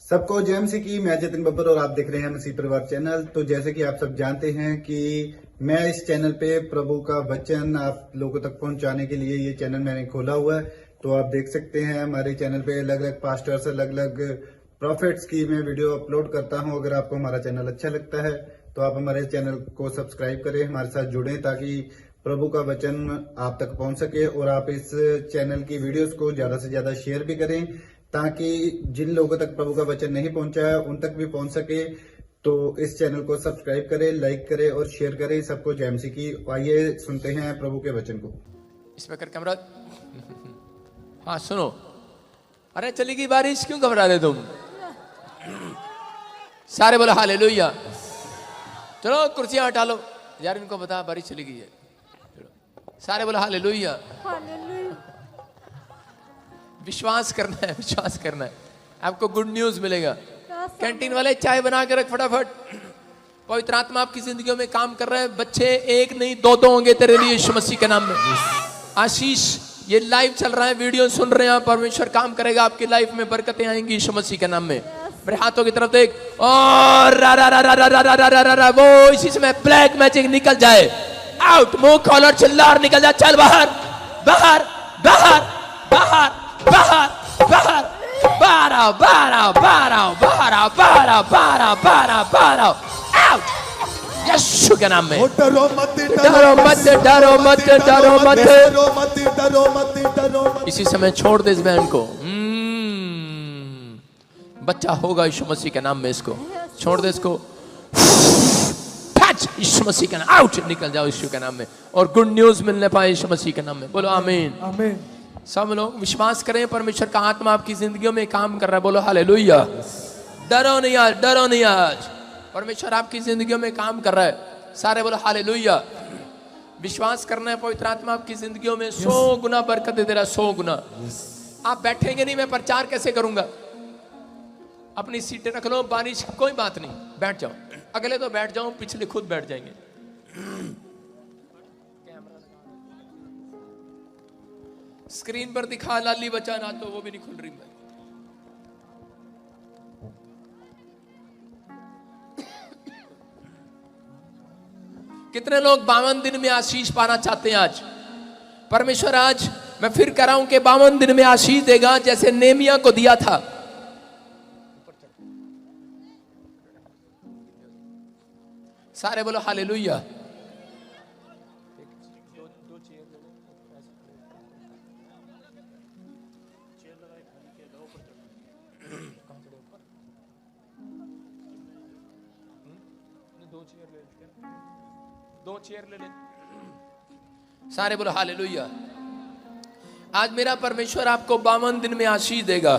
सबको जय मसीह की। मैं जतिन बब्बर और आप देख रहे हैं मसीह परिवार चैनल। तो जैसे कि आप सब जानते हैं कि मैं इस चैनल पे प्रभु का वचन आप लोगों तक पहुंचाने के लिए ये चैनल मैंने खोला हुआ है। तो आप देख सकते हैं हमारे चैनल पे अलग अलग पास्टर्स, अलग अलग प्रॉफिट्स की मैं वीडियो अपलोड करता हूं। अगर आपको हमारा चैनल अच्छा लगता है तो आप हमारे चैनल को सब्सक्राइब करें, हमारे साथ जुड़ें ताकि प्रभु का वचन आप तक पहुंच सके। और आप इस चैनल की वीडियोस को ज्यादा से ज्यादा शेयर भी करें ताकि जिन लोगों तक प्रभु का वचन नहीं पहुंचा है उन तक भी पहुंच सके। तो इस चैनल को सब्सक्राइब करें, लाइक करें और शेयर करें। सबको जय मसीह की। आइए सुनते हैं प्रभु के वचन को। Speaker camera. हाँ सुनो। अरे चली गई बारिश, क्यों घबरा रहे तुम? सारे बोलो हालेलुया। चलो कुर्सियां हटा लो यार, इनको बता बारिश चली गई है। सारे बोलो हालेलुया। विश्वास करना है, विश्वास करना है, आपको गुड न्यूज मिलेगा। कैंटीन वाले चाय बना के रख फटाफट। पवित्र आत्मा आपकी जिंदगियों में काम कर रहे हैं। बच्चे एक नहीं दो दो होंगे तेरे लिए यीशु मसीह के नाम में। आशीष ये लाइव चल रहा है, वीडियो सुन रहे हैं, परमेश्वर काम करेगा आपकी लाइफ में, बरकतें आएंगी यीशु मसीह के नाम में। मेरे हाथों की तरफ देख और रा रा रा रा रा रा रा रा रा रा वो इसी समय ब्लैक मैजिक निकल जाए। आउट, मुंह खोल और चिल्ला और निकल जा। चल बाहर बाहर बाहर बाहर बाहर बाहर बाहर आओ, बाहर आओ, बाहर आओ, बाहर आओ, बाहर आओ, बाहर आओ, बाहर आओ, बाहर आओ। आउट यीशु के नाम में। डरो मत, डरो मत, डरो मत, डरो मत, डरो मत, डरो मत, डरो मत। इसी समय छोड़ दे इस बहन को। बच्चा होगा यीशु मसीह के नाम में। इसको छोड़ दे, इसको यीशु मसीह के नाम। आउट, निकल जाओ यीशु के नाम में। और गुड न्यूज मिलने पाए यीशु मसीह के नाम में। बोलो आमीन। आमीन। सब लोग विश्वास करें, परमेश्वर का आत्मा आपकी जिंदगियों में काम कर रहा है। बोलो हालेलुया। डरो नहीं आज, डरो नहीं आज, परमेश्वर आपकी जिंदगियों में काम कर रहा है। सारे बोलो हालेलुया। विश्वास करना है, पवित्र आत्मा आपकी जिंदगियों में 100 गुना बरकत दे रहा है, 100 गुना। आप बैठेंगे नहीं, मैं प्रचार कैसे करूंगा? अपनी सीटें रख लो, बारिश कोई बात नहीं, बैठ जाओ। अगले तो बैठ जाओ, पिछले खुद बैठ जाएंगे। स्क्रीन पर दिखा लाली बचा ना, तो वो भी नहीं खुल रही। मैं कितने लोग 52 दिन में आशीष पाना चाहते हैं? आज परमेश्वर, आज मैं फिर कह रहा हूं कि 52 दिन में आशीष देगा, जैसे नेमिया को दिया था। सारे बोलो हालेलुया। दो चेयर ले ले। सारे बोलो हालेलुया। आज मेरा परमेश्वर आपको 52 दिन में आशीष देगा।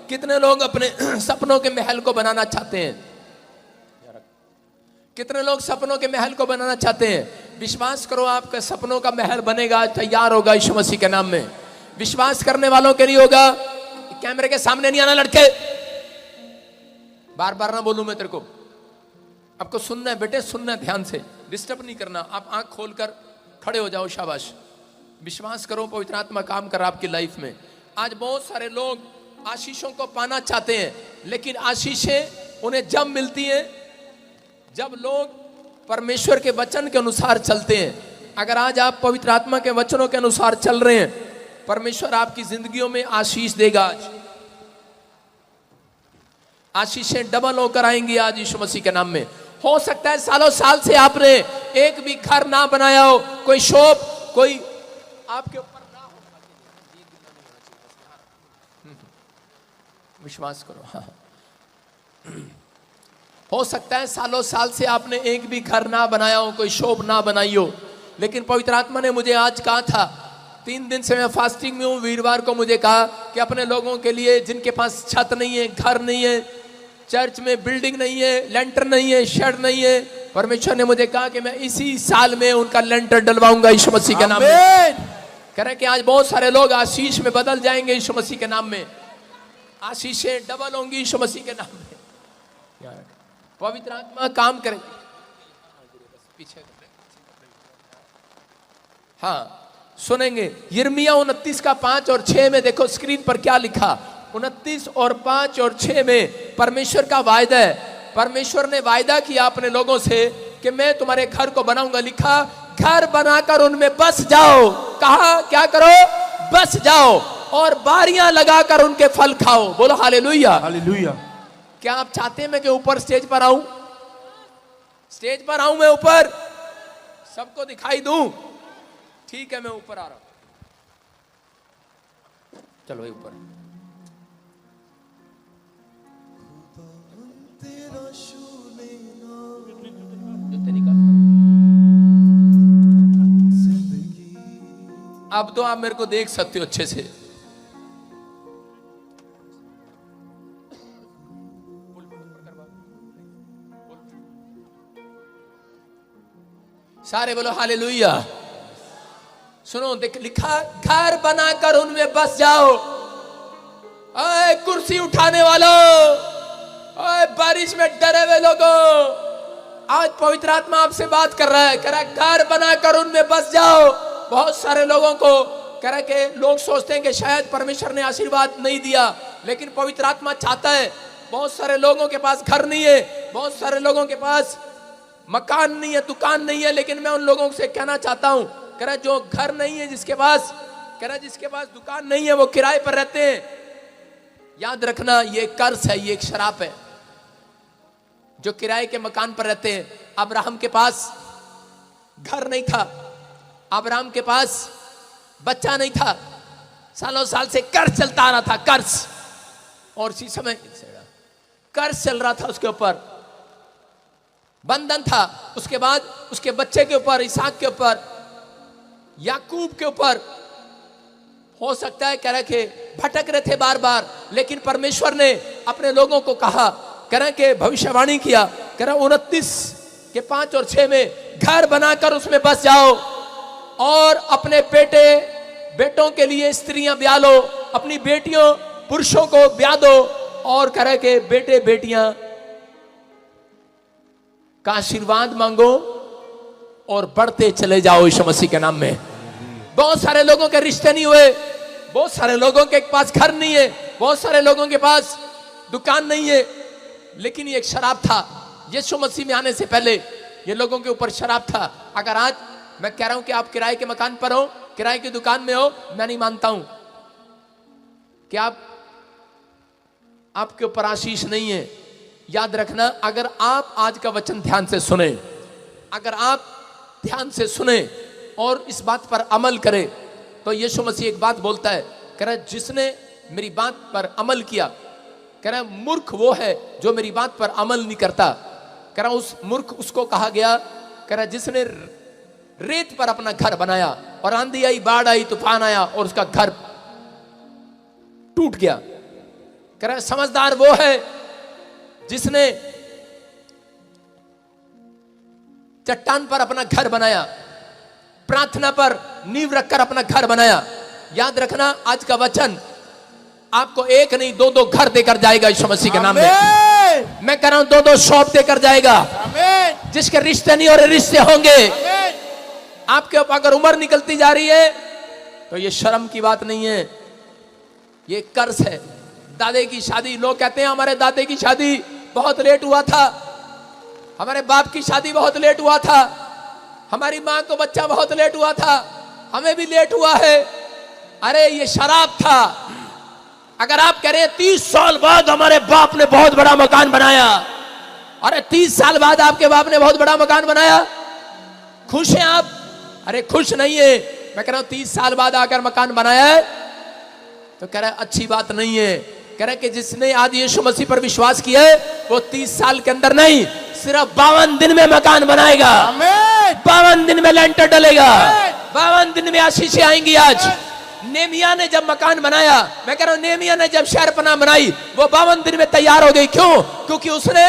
कितने लोग अपने सपनों के महल को बनाना चाहते हैं? कितने लोग सपनों के महल को बनाना चाहते हैं? विश्वास करो, आपका सपनों का महल बनेगा, तैयार होगा यीशु मसीह के नाम में। विश्वास करने वालों के लिए होगा। कैमरे के सामने नहीं आना लड़के, बार बार ना बोलूं मैं तेरे को। आपको सुनना है बेटे, सुनना है ध्यान से, डिस्टर्ब नहीं करना। आप आंख खोलकर खड़े हो जाओ, शाबाश। विश्वास करो, पवित्र आत्मा काम कर आपकी लाइफ में। आज बहुत सारे लोग आशीषों को पाना चाहते हैं, लेकिन आशीषें उन्हें जब मिलती हैं जब लोग परमेश्वर के वचन के अनुसार चलते हैं। अगर आज आप पवित्र आत्मा के वचनों के अनुसार चल रहे हैं, परमेश्वर आपकी जिंदगियों में आशीष देगा। आज आशीषें डबल होकर आएंगी आज यीशु मसीह के नाम में। हो सकता है सालों साल से आपने एक भी घर ना बनाया हो, कोई शॉप कोई आपके ऊपर ना हो। विश्वास करो। हाँ, हो सकता है सालों साल से आपने एक भी घर ना बनाया हो, कोई शॉप ना बनाई हो, लेकिन पवित्र आत्मा ने मुझे आज कहा था, 3 दिन से मैं फास्टिंग में हूँ। वीरवार को मुझे कहा कि अपने लोगों के लिए जिनके पास छत नहीं है, घर नहीं है, चर्च में बिल्डिंग नहीं है, लेंटर नहीं है, शेड नहीं है, परमेश्वर ने मुझे कहा कि मैं इसी साल में उनका लेंटर डलवाऊंगा यीशु मसीह के नाम में। कह रहे कि आज बहुत सारे लोग आशीष में बदल जाएंगे यीशु मसीह के नाम में। आशीषें डबल होंगी यीशु मसीह के नाम में। पवित्र आत्मा काम करे। पीछे हाँ, सुनेंगे। यिर्मयाह 29 का 5 और 6 में देखो स्क्रीन पर क्या लिखा। 29 और 5 और 6 में परमेश्वर का वायदा है। परमेश्वर ने वायदा किया अपने लोगों से कि मैं तुम्हारे घर को बनाऊंगा। लिखा, घर बनाकर उनमें बस जाओ। कहा, क्या करो? बस जाओ और बारियां लगाकर उनके फल खाओ। बोलो हालेलुया। हालेलुया। क्या आप चाहते हैं मैं कि ऊपर स्टेज पर आऊं? स्टेज पर आऊं मैं ऊपर, सबको दिखाई दूं? ठीक है, मैं ऊपर आ रहा हूं। चलो भाई ऊपर। जूते निकाल। अब तो आप मेरे को देख सकते हो अच्छे से। सारे बोलो हालेलुया। सुनो, देख लिखा, घर बनाकर उनमें बस जाओ। ओए कुर्सी उठाने वालों, ओए बारिश में डरे हुए लोगों, आज पवित्र आत्मा आपसे बात कर रहा है। कह रहा है घर बनाकर उनमें बस जाओ। बहुत सारे लोगों को कह रहा है कि लोग सोचते हैं कि शायद परमेश्वर ने आशीर्वाद नहीं दिया, लेकिन पवित्र आत्मा चाहता है। बहुत सारे लोगों के पास घर नहीं है, बहुत सारे लोगों के पास मकान नहीं है, दुकान नहीं है, लेकिन मैं उन लोगों से कहना चाहता हूं, कह रहा जो घर नहीं है, जिसके पास, कह रहा जिसके पास दुकान नहीं है, वो किराए पर रहते हैं। याद रखना, ये कर्ज है, ये एक शराप है। जो किराए के मकान पर रहते हैं, अब्राहम के पास घर नहीं था, अब्राहम के पास बच्चा नहीं था, सालों साल से कर्ज चलता आ रहा था, कर्ज। और इसी समय कर्ज चल रहा था, उसके ऊपर बंधन था। उसके बाद उसके बच्चे के ऊपर, इसहाक के ऊपर, याकूब के ऊपर। हो सकता है कह रहे कि भटक रहे थे बार बार, लेकिन परमेश्वर ने अपने लोगों को कहा, कह रहे कि भविष्यवाणी किया, कह रहे 29 के 5 और 6 में घर बनाकर उसमें बस जाओ और अपने बेटों के लिए स्त्रियां ब्याह लो, अपनी बेटियों पुरुषों को ब्याह दो, और कह रहे कि बेटे बेटियां का आशीर्वाद मांगो और बढ़ते चले जाओ यीशु मसीह के नाम में। बहुत सारे लोगों के रिश्ते नहीं हुए, बहुत सारे लोगों के पास घर नहीं है, बहुत सारे लोगों के पास दुकान नहीं है, लेकिन ये एक शराब था। यीशु मसीह में आने से पहले ये लोगों के ऊपर शराब था। अगर आज मैं कह रहा हूं कि आप किराए के मकान पर हो, किराए की दुकान में हो, मैं नहीं मानता हूं कि आपके ऊपर आशीष नहीं है। याद रखना, अगर आप आज का वचन ध्यान से सुने, अगर आप ध्यान से सुने और इस बात पर अमल करें, तो यीशु मसीह एक बात बोलता है, कह रहा है जिसने मेरी बात पर अमल किया, कह रहा है मूर्ख वो है जो मेरी बात पर अमल नहीं करता। कह रहा उस मूर्ख उसको कहा गया, कह रहा जिसने रेत पर अपना घर बनाया और आंधी आई, बाढ़ आई, तूफान आया और उसका घर टूट गया। कह रहा समझदार वो है जिसने चट्टान पर अपना घर बनाया, प्रार्थना पर नींव रखकर अपना घर बनाया। याद रखना, आज का वचन आपको एक नहीं 2-2 घर देकर जाएगा यीशु मसीह के नाम में। मैं कह रहा हूं 2-2 शॉप देकर जाएगा। जिसके रिश्ते नहीं और रिश्ते होंगे। आपके ऊपर अगर उम्र निकलती जा रही है तो ये शर्म की बात नहीं है, ये कर्ज है। दादे की शादी, लोग कहते हैं हमारे दादे की शादी बहुत लेट हुआ था, हमारे बाप की शादी बहुत लेट हुआ था, हमारी मां को बच्चा बहुत लेट हुआ था, हमें भी लेट हुआ है। अरे ये शराब था। अगर आप कह रहे हैं 30 साल बाद हमारे बाप ने बहुत बड़ा मकान बनाया, अरे 30 साल बाद आपके बाप ने बहुत बड़ा मकान बनाया, खुश हैं आप? अरे खुश नहीं है। मैं कह रहा हूं 30 साल बाद आकर मकान बनाया है तो कह रहा है अच्छी बात नहीं है। कह रहा है कि जिसने आज यीशु मसीह पर विश्वास किया है वो 30 साल के अंदर नहीं, सिर्फ 52 दिन में मकान बनाएगा। 52 दिन में लेंटर डलेगा, 52 दिन में आशीषें आएंगी। आज नेमिया ने जब मकान बनाया, मैं कह रहा हूं नेमिया ने जब शहरपनाह बनाई, वो 52 दिन में तैयार हो गई। क्यों? क्योंकि उसने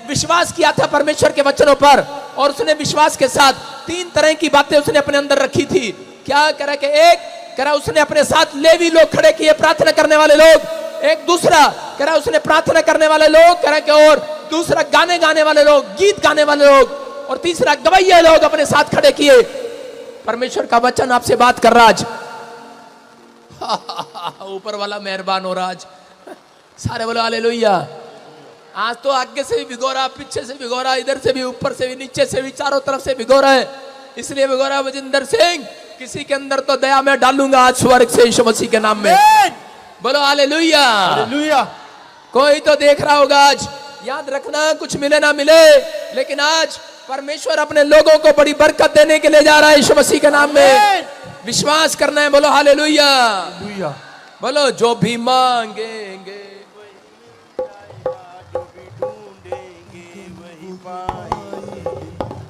विश्वास किया था परमेश्वर के वचनों पर, और उसने विश्वास के साथ 3 तरह की बातें उसने अपने अंदर रखी थी। क्या कह रहा कि एक, कह रहा उसने अपने साथ लेवी लोग खड़े किए, प्रार्थना करने वाले लोग। एक दूसरा कह रहा उसने प्रार्थना करने वाले लोग, कह रहा कि और दूसरा गाने गाने वाले लोग, गीत गाने वाले लोग, और तीसरा गवैये लोग अपने साथ खड़े किए। परमेश्वर का वचन आपसे बात कर रहा आज। ऊपर वाला मेहरबान हो रहा आज। सारे बोलो हालेलुया। आज तो आगे से भी भिगो रहा, पीछे से भिगो रहा, इधर से भी, ऊपर से भी, नीचे से भी, चारों तरफ से भिगो रहा है। इसलिए भिगो रहा बजिंदर सिंह, किसी के अंदर तो दया मैं डालूंगा आज स्वर्ग से यीशु मसीह के नाम में। बोलो हालेलुया। हालेलुया। कोई तो देख रहा होगा आज, याद रखना कुछ मिले ना मिले, लेकिन आज परमेश्वर अपने लोगों को बड़ी बरकत देने के लिए जा रहा है यीशु मसीह के नाम में। विश्वास करना है, बोलो हालेलुया। हालेलुया। बोलो जो भी मांगेंगे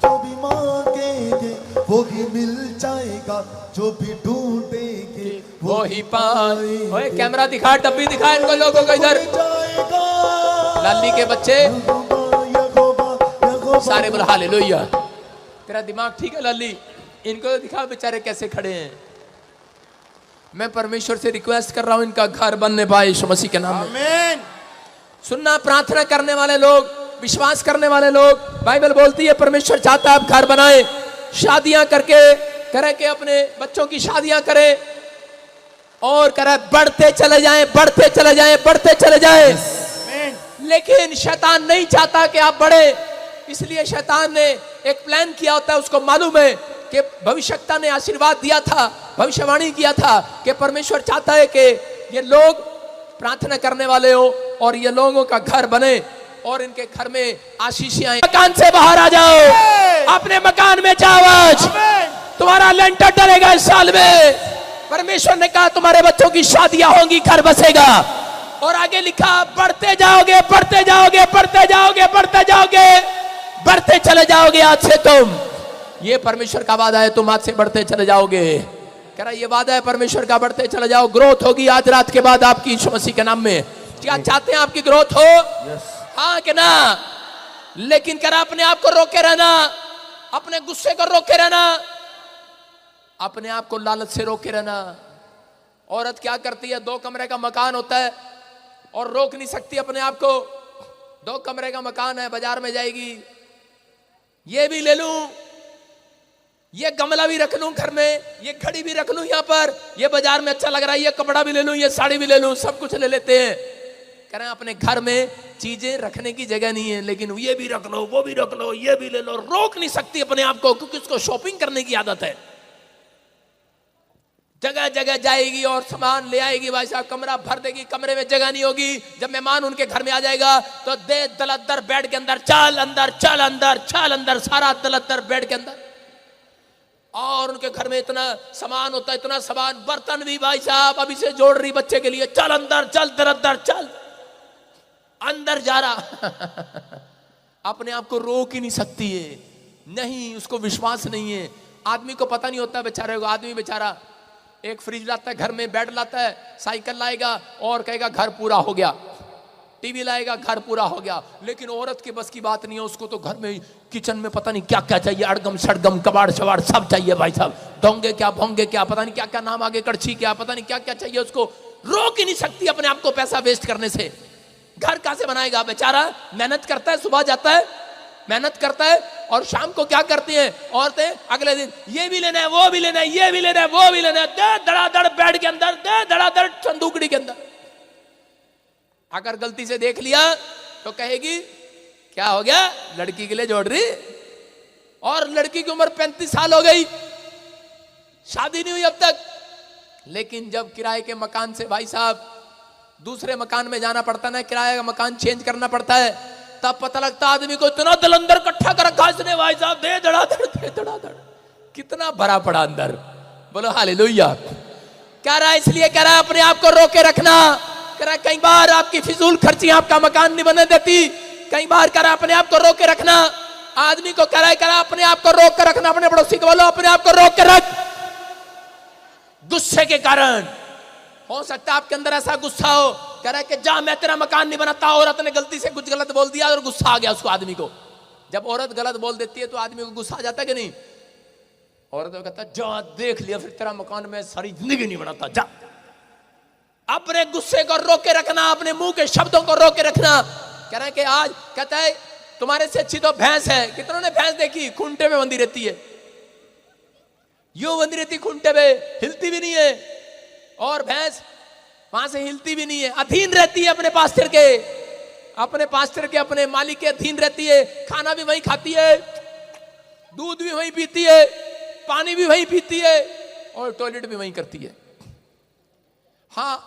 जो भी मांगेंगे वो ही मिल जाएगा, जो भी ढूंढेंगे वो ही पाए। ओए कैमरा दिखा, डब्बी दिखा इनको लोगों को इधर। जाएगा। लाली के बच्चे यहोवा सारे बोलो हालेलुया। तेरा दिमाग ठीक है लाली? इनको दिखा बेचारे कैसे खड़े हैं। मैं परमेश्वर से रिक्वेस्ट कर रहा हूं इनका घर बनने पाए यीशु मसीह के नाम में। आमीन। सुनना, प्रार्थना करने वाले लोग, विश्वास करने वाले लोग, बाइबल बोलती है परमेश्वर चाहता है आप घर बनाए, शादियां करके करे के अपने बच्चों की शादियां करें और करे बढ़ते चले जाएं, बढ़ते चले जाएं, बढ़ते चले जाएं। लेकिन शैतान नहीं चाहता कि आप बढ़े, इसलिए शैतान ने एक प्लान किया होता है, उसको मालूम है कि भविष्यवक्ता ने आशीर्वाद दिया था, भविष्यवाणी किया था कि परमेश्वर चाहता है कि ये लोग प्रार्थना करने वाले हो और ये लोगों का घर बने और इनके घर में आशीषें आए। मकान से बाहर आ जाओ, अपने मकान में जाओ आज। तुम्हारा लेंटर डलेगा इस साल में। परमेश्वर ने कहा तुम्हारे बच्चों की शादियां होंगी, घर बसेगा। और आगे लिखा बढ़ते जाओगे, बढ़ते जाओगे, बढ़ते जाओगे, बढ़ते जाओगे, बढ़ते चले जाओगे। आज से तुम, ये परमेश्वर का वादा है, तुम आज से बढ़ते चले जाओगे। कह रहा ये वादा है परमेश्वर का, बढ़ते चले जाओ। ग्रोथ होगी आज रात के बाद आपकी यीशु मसीह के नाम में। क्या चाहते हैं आपकी ग्रोथ हो? हाँ कि ना? लेकिन कह रहा अपने आप को रोके रहना, अपने गुस्से को रोके रहना, अपने आप को लालच से रोके रहना। औरत क्या करती है, 2 कमरे का मकान होता है और रोक नहीं सकती अपने आप को। 2 कमरे का मकान है, बाजार में जाएगी, ये भी ले लूं, ये गमला भी रख लूं घर में, ये घड़ी भी रख लूं यहाँ पर, ये बाजार में अच्छा लग रहा है, ये कपड़ा भी ले लूं, ये साड़ी भी ले लूं, सब कुछ ले लेते हैं। कह रहे हैं अपने घर में चीजें रखने की जगह नहीं है, लेकिन ये भी रख लो, वो भी रख लो, ये भी ले लो। रोक नहीं सकती अपने आप को, क्योंकि उसको शॉपिंग करने की आदत है। जगह जगह जाएगी और सामान ले आएगी, भाई साहब कमरा भर देगी, कमरे में जगह नहीं होगी। जब मेहमान उनके घर में आ जाएगा तो दे दलदर बेड के अंदर, चल अंदर, चल अंदर, चल अंदर, सारा दलदर बेड के अंदर। और उनके घर में इतना सामान होता है, इतना सामान, बर्तन भी भाई साहब अभी से जोड़ रही बच्चे के लिए, चल अंदर, चल दलदर, चल अंदर जा रहा। अपने आप को रोक ही नहीं सकती है, नहीं, उसको विश्वास नहीं है। आदमी को पता नहीं होता बेचारे को, आदमी बेचारा एक फ्रिज लाता है घर में, बेड लाता है, साइकिल लाएगा और कहेगा घर पूरा हो गया, टीवी लाएगा घर पूरा हो गया। लेकिन औरत के बस की बात नहीं है, उसको तो घर में किचन में पता नहीं क्या क्या चाहिए, अड़गम सड़गम कबाड़ शवाड़ सब चाहिए भाई साहब, डोंगे क्या भोंगे क्या, पता नहीं क्या क्या नाम आगे, कड़छी क्या, पता नहीं क्या क्या चाहिए। उसको रोक ही नहीं सकती अपने आप को पैसा वेस्ट करने से। घर कहां से बनाएगा बेचारा? मेहनत करता है, सुबह जाता है, मेहनत करता है और शाम को क्या करती हैं औरतें? अगले दिन ये भी लेना है, वो भी लेना है, ये भी लेना है, वो भी लेना है, दे धड़ाधड़ बेड के अंदर, दे धड़ाधड़ संदूकड़ी के अंदर। अगर गलती से देख लिया तो कहेगी क्या हो गया, लड़की के लिए जोड़ रही, और लड़की की उम्र 35 साल हो गई, शादी नहीं हुई अब तक। लेकिन जब किराए के मकान से भाई साहब दूसरे मकान में जाना पड़ता ना, किराए का मकान चेंज करना पड़ता है, तब पता लगता आदमी को इतना दिल अंदर इकट्ठा कर रखा इसने भाई साहब, दे धड़ाधड़, दे धड़ाधड़, कितना भरा पड़ा अंदर। बोलो हालेलुया। कह रहा है इसलिए कह रहा है अपने आप को रोके रखना। कह रहा है कई बार आपकी फिजूल खर्ची आपका मकान नहीं बनने देती, कई बार कह रहा है अपने आप को रोक के रखना। आदमी को कह रहा है अपने आप को रोक के रखना। अपने पड़ोसी को बोलो अपने आप को रोक के रख। गुस्से के कारण हो सकता है आपके अंदर ऐसा गुस्सा हो, कह रहा है कि जा मैं तेरा मकान नहीं बनाता, औरत ने गलती से कुछ गलत बोल दिया और गुस्सा आ गया उसको, आदमी को। जब औरत गलत बोल देती है तो आदमी को गुस्सा आ जाता है कि नहीं? औरत को कहता है जा देख लिया फिर तेरा मकान में सारी जिंदगी नहीं बनाता, जा। अपने गुस्से को रोक के रखना, अपने मुंह के शब्दों को रोक के रखना। कह रहा है कि आज कहता है तुम्हारे से अच्छी तो भैंस है। कितनों ने भैंस देखी? खूंटे में बंधी रहती है, यूं बंधी रहती खूंटे में, हिलती भी नहीं है। और भैंस वहां से हिलती भी नहीं है, अधीन रहती है अपने पास्टर के, अपने मालिक के अधीन रहती है। खाना भी वही खाती है, दूध भी वही पीती है, पानी भी वही पीती है और टॉयलेट भी वही करती है। हाँ,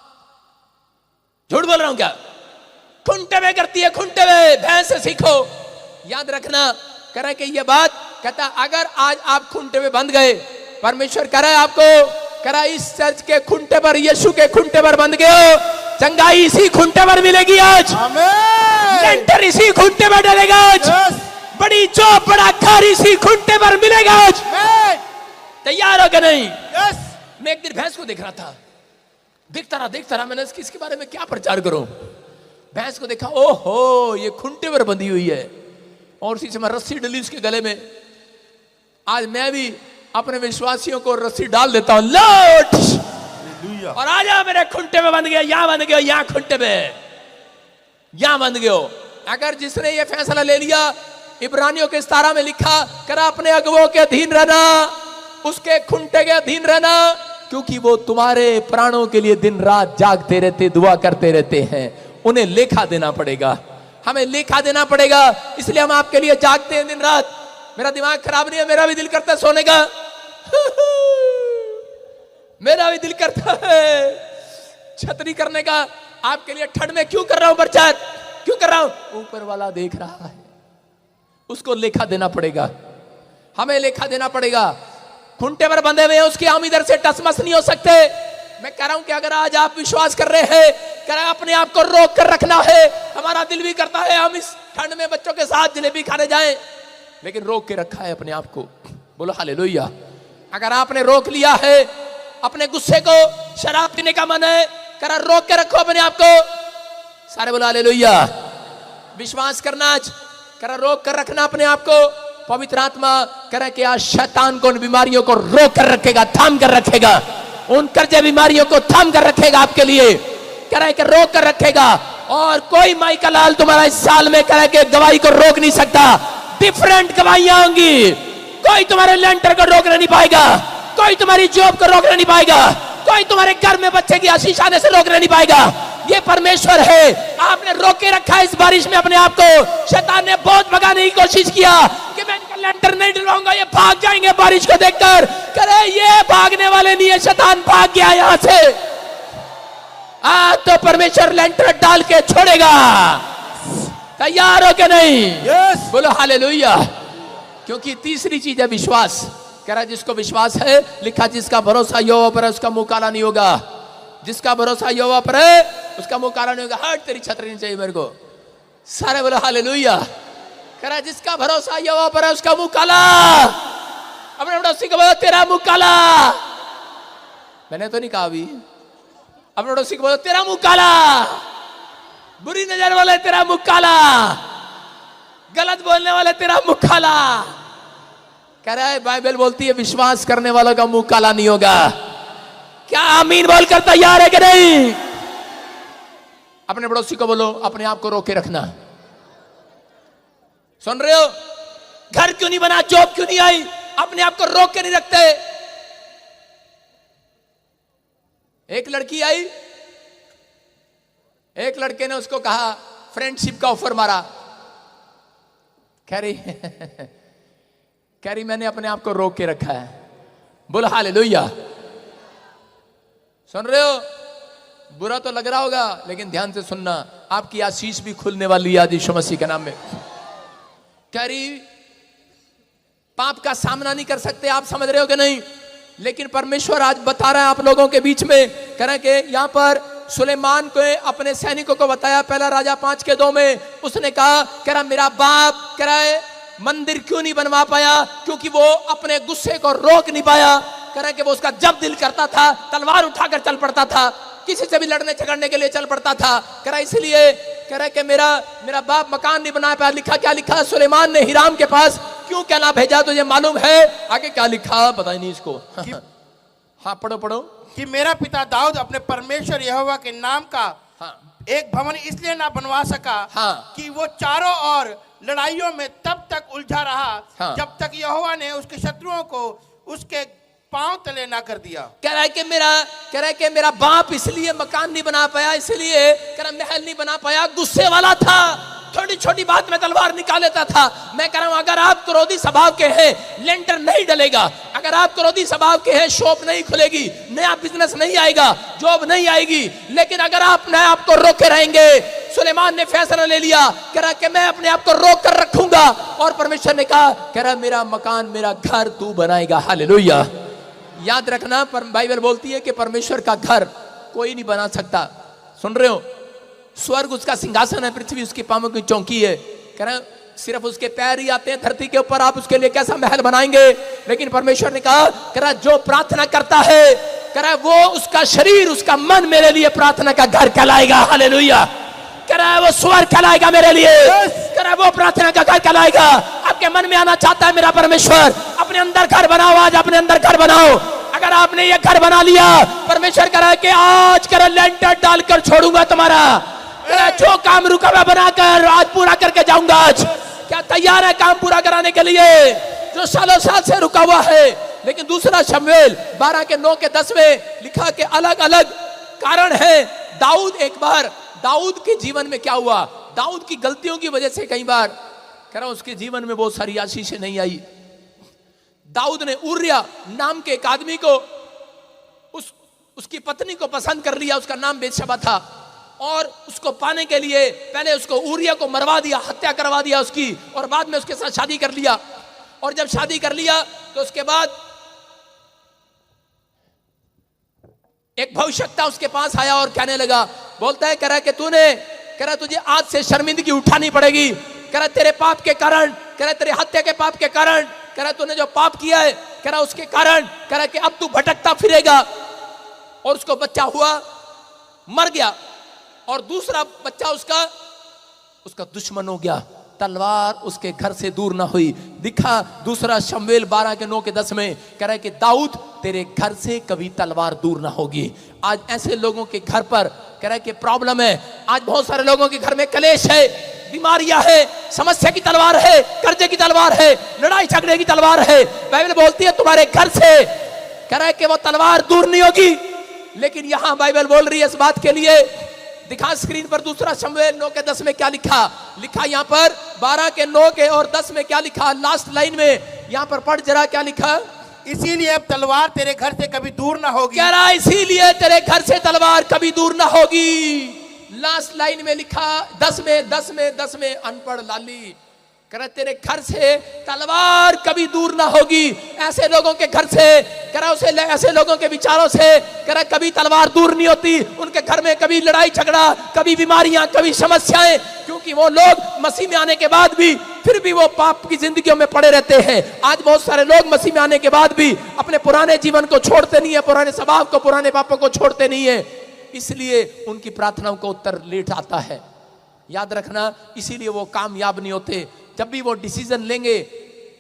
झूठ बोल रहा हूं क्या? खुंटे में करती है, खुंटे में। भैंस से सीखो, याद रखना। कह रहा है कि ये बात, कहता अगर आज आप खुंटे में बंध गए, परमेश्वर कह रहा है आपको, कह रहा इस चर्च के खुंटे पर, यीशु के खुंटे पर बंध गए हो, चंगाई इसी खुंटे पर मिलेगी आज। लेंटर इसी खुंटे पर डलेगा आज। बड़ी चौप, बड़ा घर इसी खुंटे पर मिलेगा आज। तैयार हो क्या? नहीं। मैं एक दिन भैंस को देख रहा था, देखता रहा मैंने इसके बारे में क्या प्रचार करूं। भैंस को देखा, ओहो ये खुंटे पर बंधी हुई है और उसी समय रस्सी डली उसके गले में। आज मैं भी अपने विश्वासियों को रस्सी डाल देता हूं, लौट और आजा मेरे खुंटे में बंध गया, यहां बंध गया, यहां खुंटे में, यहां बंध गयो। अगर जिसने ये फैसला ले लिया, इब्रानियों के 17 में लिखा, करा अपने अगुवों के अधीन रहना, उसके खुंटे के अधीन रहना, क्योंकि वो तुम्हारे प्राणों के लिए दिन रात जागते रहते, दुआ करते रहते हैं। उन्हें लेखा देना पड़ेगा, हमें लेखा देना पड़ेगा। इसलिए हम आपके लिए जागते हैं दिन रात। मेरा दिमाग खराब नहीं है, मेरा भी दिल करता है सोने का मेरा भी दिल करता है छतरी करने का। आपके लिए ठंड में क्यों कर रहा हूं प्रचार, क्यों कर रहा हूं? ऊपर वाला देख रहा है, उसको लेखा देना पड़ेगा, हमें लेखा देना पड़ेगा। खुंटे पर बंधे हुए हैं, उसकी हम इधर से टसमस नहीं हो सकते। मैं कह रहा हूं कि अगर आज आप विश्वास कर रहे हैं, कह रहे अपने आप को रोक कर रखना है। हमारा दिल भी करता है हम इस ठंड में बच्चों के साथ जलेबी खाने जाएं, लेकिन रोक के रखा है अपने आप को। बोलो हालेलुया। अगर आपने रोक लिया है अपने गुस्से को, शराब पीने का मन है, कह रहा रोक के रखो अपने आप को। सारे बोलो हालेलुया। विश्वास करना, कह रहा रोक कर रखना अपने आप को। पवित्र आत्मा कह रहा कि आज शैतान को उन बीमारियों को रोक कर रखेगा, थाम कर रखेगा, उन कर्जे बीमारियों को थाम कर रखेगा आपके लिए। कह रहा है कि रोक कर रखेगा। और कोई माई का लाल तुम्हारा इस साल में कह रहा है कि गवाही को रोक नहीं सकता। डिफरेंट गवाहियां होंगी। कोई तुम्हारे लेंटर को रोकना नहीं पाएगा, कोई तुम्हारी जॉब को रोकना नहीं पाएगा, कोई तुम्हारे घर में बच्चे की आशीष आने से रोकना नहीं पाएगा। ये परमेश्वर है। आपने रोके रखा है इस बारिश में अपने आप को। शैतान ने बहुत भगाने की कोशिश किया कि मैं इनका लेंटर नहीं डलवाऊंगा, ये भाग जाएंगे बारिश को देखकर। करे ये भागने वाले नहीं है, शैतान भाग गया यहां से। आज तो परमेश्वर लेंटर डाल के छोड़ेगा। तैयार हो के नहीं? यस। बोलो हालेलुया। क्योंकि तीसरी चीज है विश्वास। कह रहा जिसको विश्वास है, लिखा जिसका भरोसा यहोवा पर है उसका मुंह काला नहीं होगा। जिसका भरोसा यहोवा पर है उसका मुंह काला नहीं होगा। हट, तेरी छतरी नहीं चाहिए मेरे को। सारे बोलो हालेलुया। कह रहा जिसका भरोसा यहोवा पर है उसका मुंह काला। अपने पड़ोसी को बोलो तेरा मुंह काला। मैंने तो नहीं कहा अभी। अपने पड़ोसी को बोलो तेरा मुंह काला। बुरी नजर वाले तेरा मुंह काला, गलत बोलने वाले तेरा मुंह काला। कह रहा है बाइबल बोलती है विश्वास करने वालों का मुंह काला नहीं होगा। क्या आमीन बोलकर तैयार है कि नहीं? अपने पड़ोसी को बोलो अपने आप को रोके रखना। सुन रहे हो? घर क्यों नहीं बना, जॉब क्यों नहीं आई, अपने आप को रोक के नहीं रखते। एक लड़की आई, एक लड़के ने उसको कहा, फ्रेंडशिप का ऑफर मारा। कह रही मैंने अपने आप को रोक के रखा है। बोलो हालेलुया। सुन रहे हो? बुरा तो लग रहा होगा लेकिन ध्यान से सुनना, आपकी आशीष भी खुलने वाली है आज यीशु मसीह के नाम में। कह रही पाप का सामना नहीं कर सकते, आप समझ रहे हो कि नहीं? लेकिन परमेश्वर आज बता रहा है आप लोगों के बीच में। कह रहे कि यहां पर सुलेमान को अपने सैनिकों को बताया, पहला राजा 5:2 में उसने कहा, कह रहा मेरा बाप कह रहा है मंदिर क्यों नहीं बनवा पाया, क्योंकि वो अपने गुस्से को रोक नहीं पाया। कह रहा कि वो उसका जब दिल करता था तलवार उठाकर चल पड़ता था, किसी से भी लड़ने झगड़ने के लिए चल पड़ता था। कह रहा इसलिए कह रहा कि मेरा बाप मकान नहीं बना पाया। लिखा क्या लिखा? सुलेमान ने हिराम के पास क्यों कहना भेजा तुझे मालूम है? आगे क्या लिखा पता ही नहीं इसको। हाँ पढ़ो। कि मेरा पिता दाऊद अपने परमेश्वर यहोवा के नाम का एक भवन इसलिए ना बनवा सका कि वो चारों ओर लड़ाइयों में तब तक उलझा रहा जब तक यहोवा ने उसके शत्रुओं को उसके पांव तले ना कर दिया। कह रहा है कि मेरा बाप इसलिए मकान नहीं बना पाया, इसलिए कह रहा महल नहीं बना पाया, गुस्से वाला था, छोटी छोटी बात में तलवार निकाल लेता था। मैं कह रहा हूं अगर आप क्रोधी स्वभाव के हैं, लेंटर नहीं डलेगा। अगर आप क्रोधी स्वभाव के हैं, शॉप नहीं खुलेगी, नया बिजनेस नहीं आएगा, जॉब नहीं आएगी। लेकिन अगर आप अपने आप को रोके रहेंगे, सुलेमान ने फैसला ले लिया, कह रहा कि मैं अपने आप को रोक कर रखूंगा। और परमेश्वर ने कहा, कह रहा मेरा मकान, मेरा घर तू बनाएगा। हालेलुया। याद रखना, बाइबल बोलती है कि परमेश्वर का घर कोई नहीं बना सकता। सुन रहे हो? स्वर्ग उसका सिंहासन है, पृथ्वी उसकी पांवों की चौकी है। कह रहा सिर्फ उसके पैर ही आते हैं धरती के ऊपर, आप उसके लिए कैसा महल बनाएंगे? लेकिन परमेश्वर ने कहा, कह रहा जो प्रार्थना करता है, कह रहा वो उसका शरीर, उसका मन मेरे लिए प्रार्थना का घर कहलाएगा। हालेलुया। कह रहा है वो स्वर्ग कहलाएगा मेरे लिए। कह रहा है वो प्रार्थना का घर कहलाएगा। आपके मन में आना चाहता है मेरा परमेश्वर, अपने अंदर घर बनाओ, आज अपने अंदर घर बनाओ। अगर आपने ये घर बना लिया, परमेश्वर कह रहा है कि आज कर लेंटर डालकर छोड़ूंगा तुम्हारा। जो काम रुका हुआ बनाकर आज पूरा करके जाऊंगा। आज क्या तैयार है काम पूरा कराने के लिए जो सालों साल से रुका हुआ है? लेकिन दूसरा शमूएल 12:9-10 में लिखा कि अलग अलग कारण है। दाऊद के जीवन में क्या हुआ? दाऊद की गलतियों की वजह से कई बार कह रहा उसके जीवन में बहुत सारी आशीषें नहीं आई। दाऊद ने उरिया नाम के एक आदमी को, उसकी पत्नी को पसंद कर लिया। उसका नाम बेतशबा था और उसको पाने के लिए पहले उसको उरिया को मरवा दिया, हत्या करवा दिया उसकी, और बाद में उसके साथ शादी कर लिया। और जब शादी कर लिया तो उसके बाद एक भविष्यवक्ता उसके पास आया और कहने लगा, बोलता है, कह रहा कि तुझे आज से शर्मिंदगी उठानी पड़ेगी। कह रहा तेरे पाप के कारण, कह रहा तेरे हत्या के पाप के कारण, कह रहा तूने जो पाप किया है, कह रहा उसके कारण, कह रहा कि अब तू भटकता फिरेगा। और उसको बच्चा हुआ, मर गया, और दूसरा बच्चा उसका दुश्मन हो गया। तलवार उसके घर से दूर ना हुई। दिखा दूसरा शमूएल 12:9-10 में कह रहा है कि दाऊद तेरे घर से कभी तलवार दूर ना होगी। आज ऐसे लोगों के घर पर कह रहा है कि प्रॉब्लम है। आज बहुत सारे लोगों के घर में कलेश है, बीमारियां है, समस्या की तलवार है, कर्जे की तलवार है, लड़ाई झगड़े की तलवार है। बाइबल बोलती है तुम्हारे घर से, कह रहा है कि वो तलवार दूर नहीं होगी। लेकिन यहां बाइबल बोल रही है इस बात के लिए, दिखा स्क्रीन पर दूसरा शमूएल 9:10 में क्या लिखा यहां पर 12:9 और 10 में क्या लिखा, लास्ट लाइन में यहां पर पढ़ जरा क्या लिखा। इसीलिए अब तलवार तेरे घर से कभी दूर ना होगी। कह रहा इसीलिए तेरे घर से तलवार कभी दूर ना होगी। लास्ट लाइन में लिखा 10 में अनपढ़ लाली, कह रहा तेरे घर से तलवार कभी दूर ना होगी। ऐसे लोगों के घर से, कह रहा ऐसे लोगों के विचारों से, कह रहा कभी तलवार दूर नहीं होती। उनके घर में कभी लड़ाई झगड़ा, कभी बीमारियां, कभी समस्याएं, क्योंकि वो लोग मसीह में आने के बाद भी फिर भी वो पाप की जिंदगियों में पड़े रहते हैं। आज बहुत सारे लोग मसीह में आने के बाद भी अपने पुराने जीवन को छोड़ते नहीं है, पुराने स्वभाव को, पुराने पापों को छोड़ते नहीं है। इसलिए उनकी प्रार्थनाओं का उत्तर लेट आता है। याद रखना, इसीलिए वो कामयाब नहीं होते। जब भी वो डिसीजन लेंगे,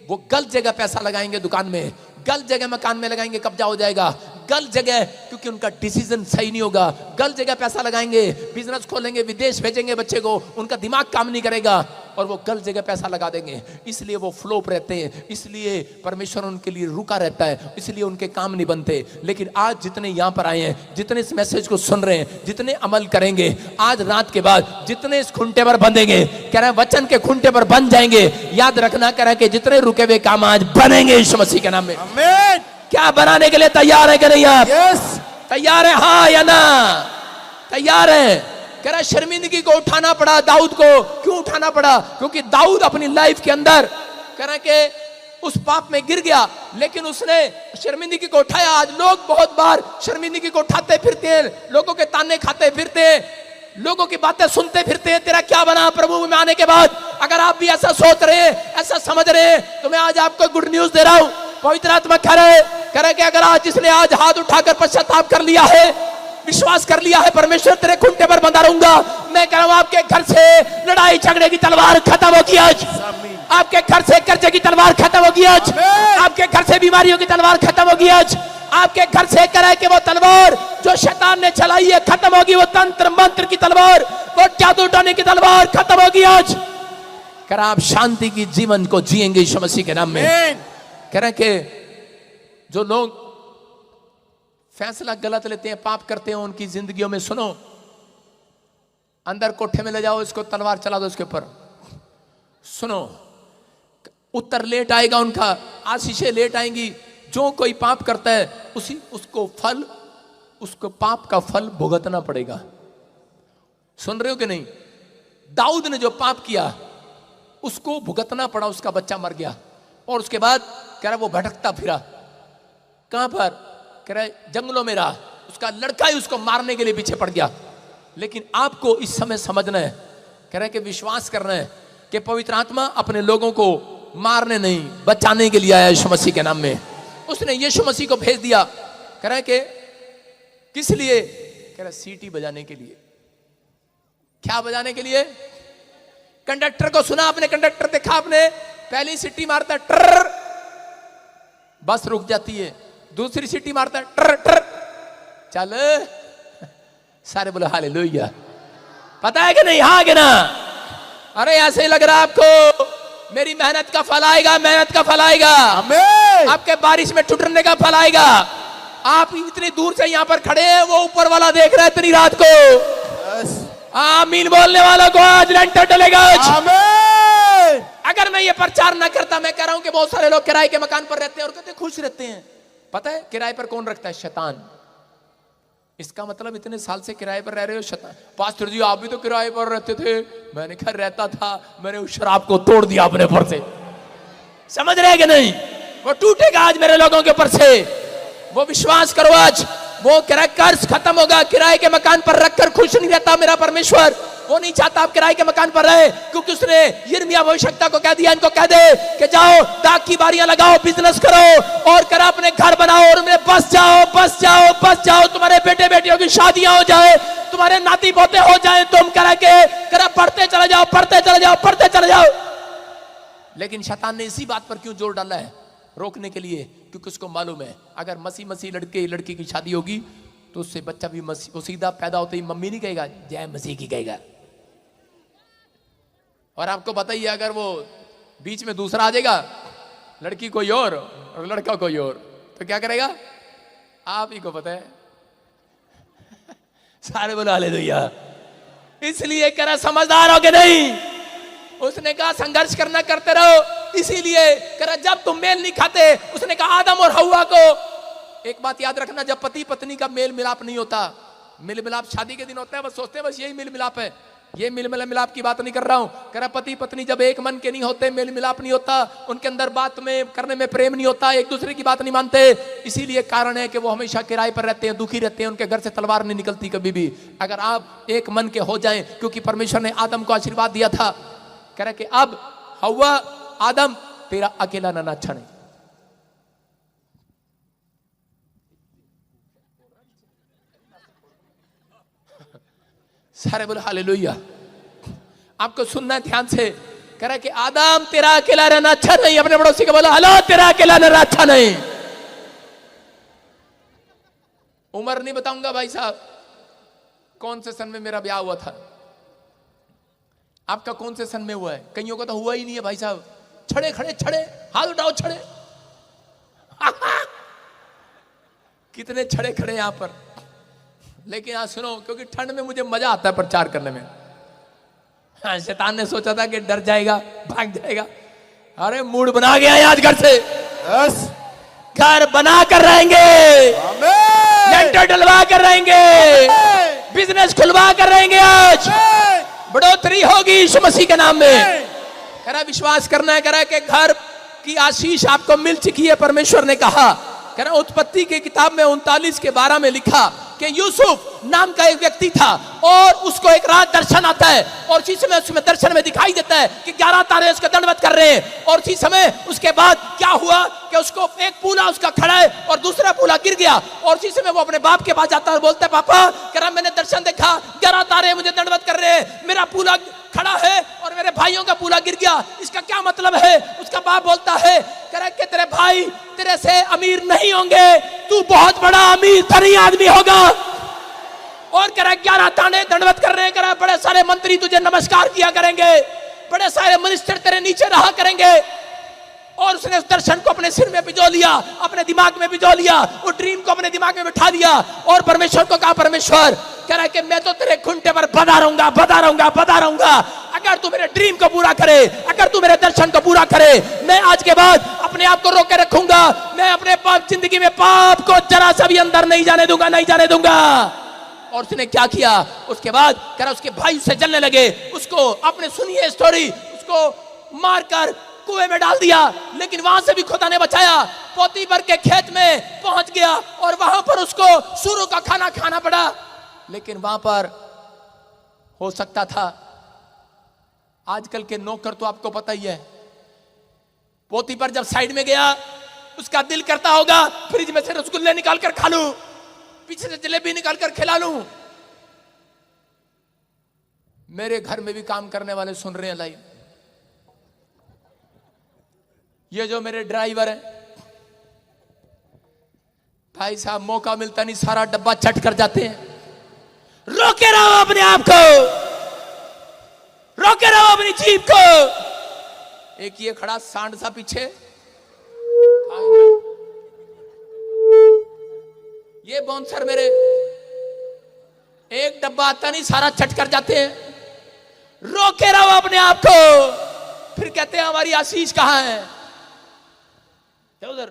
वो गलत जगह पैसा लगाएंगे, दुकान में गलत जगह मकान में लगाएंगे, कब्जा हो जाएगा। गलत जगह, क्योंकि उनका डिसीजन सही नहीं होगा। गलत जगह पैसा लगाएंगे, बिजनेस खोलेंगे, विदेश भेजेंगे बच्चे को, उनका दिमाग काम नहीं करेगा और वो गलत जगह पैसा लगा देंगे। इसलिए वो फ्लोप रहते हैं, इसलिए परमेश्वर उनके लिए रुका रहता है, इसलिए उनके काम नहीं बनते। लेकिन आज जितने यहाँ पर आए हैं, जितने इस मैसेज को सुन रहे हैं, जितने अमल करेंगे, आज रात के बाद जितने इस खुंटे पर बंधेंगे, कह रहे हैं वचन के खुंटे पर बंध जाएंगे। याद रखना, कह रहे हैं कि जितने रुके हुए काम आज बनेंगे यीशु मसीह के नाम में। आमीन। क्या बनाने के लिए तैयार है कि नहीं आप? यस, तैयार है, हाँ या ना? तैयार है। कह रहा शर्मिंदगी को उठाना पड़ा दाऊद को। क्यों उठाना पड़ा? क्योंकि दाऊद अपनी लाइफ के अंदर कह रहा कि उस पाप में गिर गया, लेकिन उसने शर्मिंदगी को उठाया। आज लोग बहुत बार शर्मिंदगी को उठाते फिरते हैं, लोगों के ताने खाते फिरते हैं, लोगों की बातें सुनते फिरते हैं। तेरा क्या बना प्रभु में आने के बाद? अगर आप भी ऐसा सोच रहे हैं, ऐसा समझ रहे हैं, तो मैं आज आपको गुड न्यूज दे रहा हूं। पवित्र आत्मा कह रहे कि अगर आज जिसने आज हाथ उठाकर पश्चाताप कर लिया है, विश्वास कर लिया है, परमेश्वर तेरे खुंटे पर बंधा रहूंगा। मैं कह रहा हूं आपके घर से लड़ाई झगड़े की तलवार खत्म होगी आज। आपके घर से कर्जे की तलवार खत्म होगी आज। आपके घर से बीमारियों की तलवार खत्म होगी आज। आपके घर से कह रहा है कि वो तलवार जो शैतान ने चलाई है खत्म होगी। वो तंत्र मंत्र की तलवार, वो जादू टोने की तलवार खत्म होगी आज। कह रहा आप शांति की जीवन को जिएंगे यीशु मसीह के नाम में। कह रहे कि जो लोग फैसला गलत लेते हैं, पाप करते हैं उनकी जिंदगियों में, सुनो, अंदर कोठे में ले जाओ इसको, तलवार चला दो उसके ऊपर। सुनो, उत्तर लेट आएगा उनका, आशीषें लेट आएंगी। जो कोई पाप करता है उसको पाप का फल भुगतना पड़ेगा। सुन रहे हो कि नहीं? दाऊद ने जो पाप किया उसको भुगतना पड़ा, उसका बच्चा मर गया। और उसके बाद कह रहा वो भटकता फिरा, कहां पर? कह रहा जंगलों में रहा, उसका लड़का ही उसको मारने के लिए पीछे पड़ गया। लेकिन आपको इस समय समझना है, कह रहा है कि विश्वास करना है कि पवित्र आत्मा अपने लोगों को मारने नहीं, बचाने के लिए आया यीशु मसीह के नाम में। उसने यीशु मसीह को भेज दिया। कह रहा है कि किस लिए? कह रहा सीटी बजाने के लिए। क्या बजाने के लिए? कंडक्टर को सुना आपने? कंडक्टर देखा आपने? पहली सीटी मारता ट्र, बस रुक जाती है। दूसरी सीटी मारता ट्र ट्र, चल। सारे बोले हालेलुया। पता है कि नहीं? हाँ कि ना? अरे ऐसे ही लग रहा है आपको मेरी मेहनत का फल आएगा, मेहनत का फल आएगा, आपके बारिश में टूटने का फल आएगा। आप इतनी दूर से यहाँ पर खड़े हैं, वो ऊपर वाला देख रहा है इतनी रात को। आमीन बोलने वालों को आज लेंटर डलेगा। अगर मैं ये प्रचार ना करता, मैं कह रहा हूं कि बहुत सारे लोग किराए के मकान पर रहते हैं और कहते खुश रहते हैं। पता है किराए पर कौन रखता है? शैतान। इसका मतलब इतने साल से किराए पर रह रहे हो। शैतान, पास्टर जी आप भी तो किराए पर रहते थे। मैंने कहा रहता था, मैंने उस शराब को तोड़ दिया अपने ऊपर से। समझ रहे कि नहीं? वो टूटेगा आज मेरे लोगों के ऊपर से। वो विश्वास करो, आज वो कर्ज खत्म होगा। किराए के मकान पर रखकर खुश नहीं रहता मेरा परमेश्वर। वो नहीं चाहता आप किराए के मकान पर रहे, क्योंकि उसने यिर्मयाह भविष्यवक्ता को कह दिया, इनको कह दे कि जाओ डाक की बारियां लगाओ, बिजनेस करो और करा अपने घर बनाओ और उनमें बस जाओ, बस जाओ, बस जाओ। तुम्हारे बेटे बेटियों की शादियां हो जाए, तुम्हारे नाती पोते हो जाए, तुम करा पढ़ते चले जाओ, पढ़ते चले जाओ, पढ़ते चले जाओ। लेकिन शैतान ने इसी बात पर क्यों जोर डाला है? रोकने के लिए, क्योंकि उसको मालूम है अगर मसीह लड़के लड़की की शादी होगी तो उससे बच्चा भी मसीह, वो सीधा पैदा होते ही मम्मी नहीं कहेगा, जय मसीह की कहेगा। और आपको पता ही है अगर वो बीच में दूसरा आ जाएगा, लड़की कोई और लड़का कोई और, तो क्या करेगा? आप ही को पता है। सारे बोलो हालेलुया। इसलिए करा समझदार हो के नहीं, उसने कहा संघर्ष करना करते रहो। इसीलिए करा जब तुम मेल नहीं खाते, उसने कहा आदम और हव्वा को, एक बात याद रखना, जब पति पत्नी का मेल मिलाप नहीं होता, मेल मिलाप शादी के दिन होता है, बस सोचते हैं बस यही मेल मिलाप है। ये मेल मिलाप की बात नहीं कर रहा हूं। कह रहा पति पत्नी जब एक मन के नहीं होते, मेल मिलाप नहीं होता, उनके अंदर बात में करने में प्रेम नहीं होता, एक दूसरे की बात नहीं मानते। इसीलिए कारण है कि वो हमेशा किराए पर रहते हैं, दुखी रहते हैं, उनके घर से तलवार नहीं निकलती कभी भी। अगर आप एक मन के हो जाएं, क्योंकि परमेश्वर ने आदम को आशीर्वाद दिया था, कह रहा कि अब हव्वा आदम तेरा अकेला रहना अच्छा नहीं। सारे बोले हालेलुया। आपको सुनना है ध्यान से। कह रहा है कि आदम तेरा अकेला रहना अच्छा नहीं। अपने पड़ोसी को बोला हलो तेरा अकेला रहना अच्छा नहीं। उम्र नहीं बताऊंगा भाई साहब, कौन से सन में मेरा ब्याह हुआ था, आपका कौन से सन में हुआ है? कईयों का तो हुआ ही नहीं है भाई साहब। छड़े खड़े छड़े, हाथ उठाओ छड़े। कितने छड़े खड़े यहां पर। लेकिन आज सुनो, क्योंकि ठंड में मुझे मजा आता है प्रचार करने में। हाँ, शैतान ने सोचा था कि डर जाएगा, भाग जाएगा। अरे मूड बना गया है आज घर से। घर बना कर रहेंगे, लेंटर डलवा कर रहेंगे, बिजनेस खुलवा कर रहेंगे। आज बढ़ोतरी होगी यीशु मसीह के नाम में। कह रहा विश्वास करना है, कह रहा कि घर की आशीष आपको मिल चुकी है, परमेश्वर ने कहा। कह रहा उत्पत्ति की किताब में 39 के 12 में लिखा कि यूसुफ नाम का एक व्यक्ति था और उसको एक रात दर्शन आता है और उसी समय उसमें दर्शन में दिखाई देता है कि 11 तारे उसका दंडवत कर रहे हैं। और उसी समय उसके बाद क्या हुआ कि उसको एक पूला उसका खड़ा है और दूसरा पूला गिर गया। और उसी समय वो अपने बाप के पास जाता है और बोलता है पापा, कह रहा मैंने दर्शन देखा, 11 तारे मुझे दंडवत कर रहे हैं, मेरा पूला खड़ा है और मेरे भाइयों का पूला गिर गया, इसका क्या मतलब है? उसका बाप बोलता है, कह रहा कि तेरे भाई तेरे से अमीर नहीं होंगे, तू बहुत बड़ा अमीर धनी आदमी होगा। और कह रहा 11 तारे दंडवत कर रहे हैं, कह रहा बड़े सारे मंत्री तुझे नमस्कार किया करेंगे, बड़े सारे मिनिस्टर तेरे नीचे रहा करेंगे। और उसने उस दर्शन को अपने सिर में भिजो लिया, अपने दिमाग में भिजो लिया, उस ड्रीम को अपने दिमाग में बिठा दिया और परमेश्वर को कहा, परमेश्वर कह रहा है कि मैं तो तेरे खूंटे पर बधा रहूंगा, बधा रहूंगा, बधा रहूंगा। अगर तू मेरे ड्रीम को पूरा करे, अगर तू मेरे दर्शन को पूरा करे, मैं आज के बाद अपने आप को रोक के रखूंगा। मैं अपने पाप जिंदगी में पाप को जरा सा भी अंदर नहीं जाने दूंगा, नहीं जाने दूंगा। और उसने क्या किया? उसके बाद कह रहा उसके भाई उससे जलने लगे, उसको अपने सुनिए स्टोरी, उसको मारकर कुएं में डाल दिया, लेकिन वहां से भी खुदा ने बचाया। पोतीफर के खेत में पहुंच गया और वहां पर उसको सूरों का खाना खाना पड़ा, लेकिन वहां पर हो सकता था, आजकल के नौकर तो आपको पता ही है, पोतीफर जब साइड में गया, उसका दिल करता होगा फ्रिज में से रसगुल्ले निकाल कर खा लूं, पीछे से जलेबी निकाल कर खिला लूं। मेरे घर में भी काम करने वाले सुन रहे हैं लाइव, ये जो मेरे ड्राइवर है भाई साहब, मौका मिलता नहीं सारा डब्बा चट कर जाते हैं। रोके रहो अपने आप को, रोके रहो अपनी जीप को। एक ये खड़ा सांड सा पीछे, ये बाउंसर मेरे, एक डब्बा आता नहीं सारा चट कर जाते हैं। रोके रहो अपने आप को। फिर कहते हैं हमारी आशीष कहां है? उधर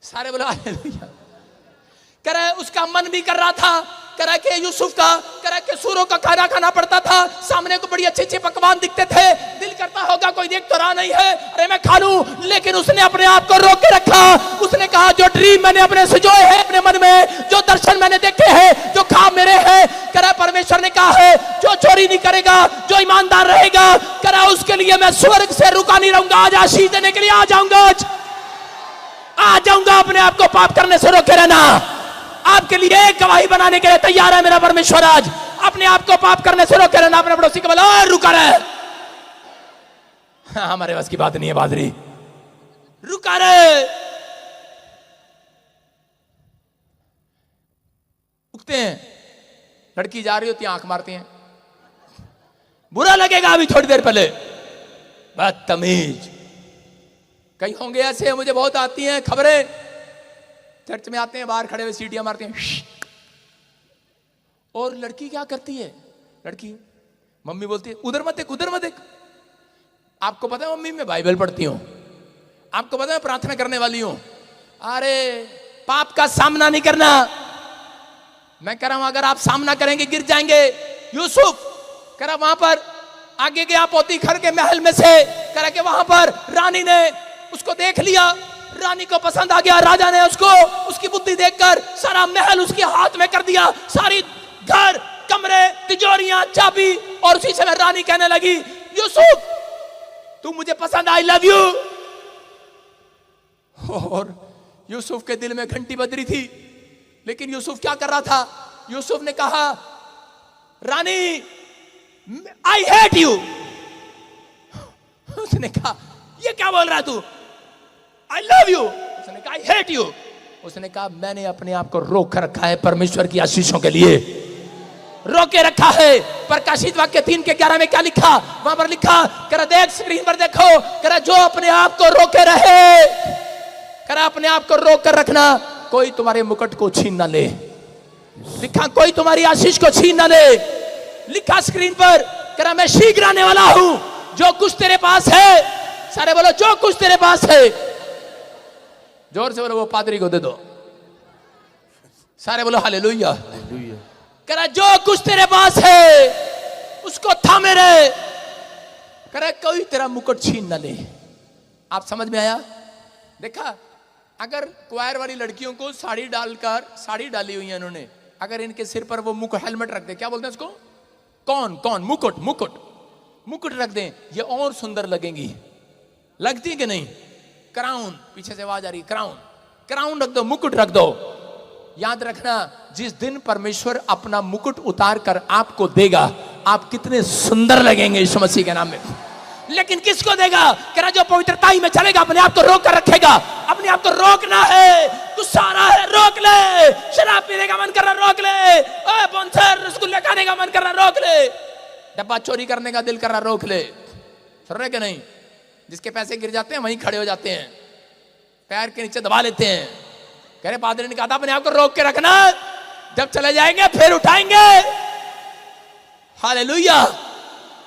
सारे बोला हालेलुया। कह रहा है उसका मन भी कर रहा था, कह रहा है कि यूसुफ का, कह रहा है कि सूरों का खाना खाना पड़ता था, सामने को बड़ी अच्छे अच्छे पकवान दिखते थे, दिल करता होगा कोई देख तो रहा नहीं है, अरे मैं खा लूं, लेकिन उसने अपने आप को रोक के रखा। उसने कहा जो ड्रीम मैंने अपने सजोए हैं अपने मन में, जो दर्शन मैंने देखे हैं, जो ख्वाब मेरे हैं, कह रहा परमेश्वर ने कहा है जो चोरी नहीं करेगा, जो ईमानदार रहेगा, कह रहा उसके लिए मैं स्वर्ग से रुका नहीं रहूंगा, आज आशीष देने के लिए आ जाऊंगा, आ जाऊंगा। अपने आप को पाप करने से रोके रहना। आपके लिए एक गवाही बनाने के लिए तैयार है मेरा परमेश्वर। आज अपने आप को पाप करने से रोके रहना। अपने पड़ोसी को बोला रुका रहे, हमारे बस की बात नहीं है बादरी, रुका रहे। उठते हैं, लड़की जा रही होती है, आंख मारती हैं, बुरा लगेगा अभी थोड़ी देर पहले, बदतमीज। कई होंगे ऐसे, मुझे बहुत आती हैं खबरें, चर्च में आते हैं, बाहर खड़े हुए सीटियां मारते हैं, और लड़की क्या करती है? लड़की मम्मी बोलती है उधर मत देख, उधर मत देख। आपको पता है मम्मी मैं बाइबल पढ़ती हूं, आपको पता है प्रार्थना करने वाली हूं। अरे पाप का सामना नहीं करना। मैं कह रहा हूं अगर आप सामना करेंगे गिर जाएंगे। यूसुफ कह रहा वहां पर आगे गया पोतीफर के महल में से, कह रहा कि वहां पर रानी ने उसको देख लिया, रानी को पसंद आ गया, राजा ने उसको उसकी बुद्धि देखकर सारा महल उसके हाथ में कर दिया, सारी घर, कमरे, तिजोरियां, चाबी। और उसी समय रानी कहने लगी यूसुफ तू मुझे पसंद, आई लव यू। और यूसुफ के दिल में घंटी बज रही थी, लेकिन यूसुफ क्या कर रहा था? यूसुफ ने कहा रानी आई हेट यू। उसने कहा ये क्या बोल रहा तू? I love you. उसने कहा आई हेट यू। उसने कहा मैंने अपने आप को रोक कर रखा है परमेश्वर की आशीषों के लिए, रोके रखा है। प्रकाशित वाक्य 3:11 में क्या लिखा? वहां पर लिखा, कह देख स्क्रीन पर देखो, कह जो अपने आप को रोके रहे, कह अपने आप को रोक कर रखना, कोई तुम्हारे मुकुट को छीन ना ले। लिखा कोई तुम्हारी आशीष को छीन ना ले। लिखा स्क्रीन पर, कह मैं शीघ्र आने वाला हूं, जो कुछ तेरे पास है, सारे बोलो जो कुछ तेरे पास है, जोर से बोलो वो पादरी को दे दो। सारे बोलो हालेलुया। कह रहा जो कुछ तेरे पास है उसको थामे रहे, कह रहा कोई तेरा मुकुट छीन ना ले। आप समझ में आया? देखा, अगर क्वायर वाली लड़कियों को साड़ी डालकर, साड़ी डाली हुई है इन्होंने, अगर इनके सिर पर वो मुकुट, हेलमेट रख दे, क्या बोलते हैं इसको? कौन मुकुट, मुकुट रख दें, ये और सुंदर लगेंगी। लगती है कि नहीं? क्राउन, पीछे से आवाज आ रही, क्राउन रख दो, मुकुट रख दो। याद रखना, जिस दिन परमेश्वर अपना मुकुट उतार कर आपको देगा, आप कितने सुंदर लगेंगे यीशु मसीह के नाम में। लेकिन किसको देगा? कह रहा जो पवित्रताई में चलेगा, अपने आप को रोक कर रखेगा। अपने आप को रोकना है, गुस्सा आ रहा है रोक ले, शराब पीने का मन कर रहा रोक ले, बॉन्सर रसगुल्ले खाने का मन कर रहा रोक ले, डब्बा चोरी करने का दिल कर रहा रोक ले। सुन रहे कि नहीं? जिसके पैसे गिर जाते हैं वहीं खड़े हो जाते हैं, पैर के नीचे दबा लेते हैं। कह रहे पादरी ने कहा था अपने आप को रोक के रखना, जब चले जाएंगे फिर उठाएंगे। हालेलुया।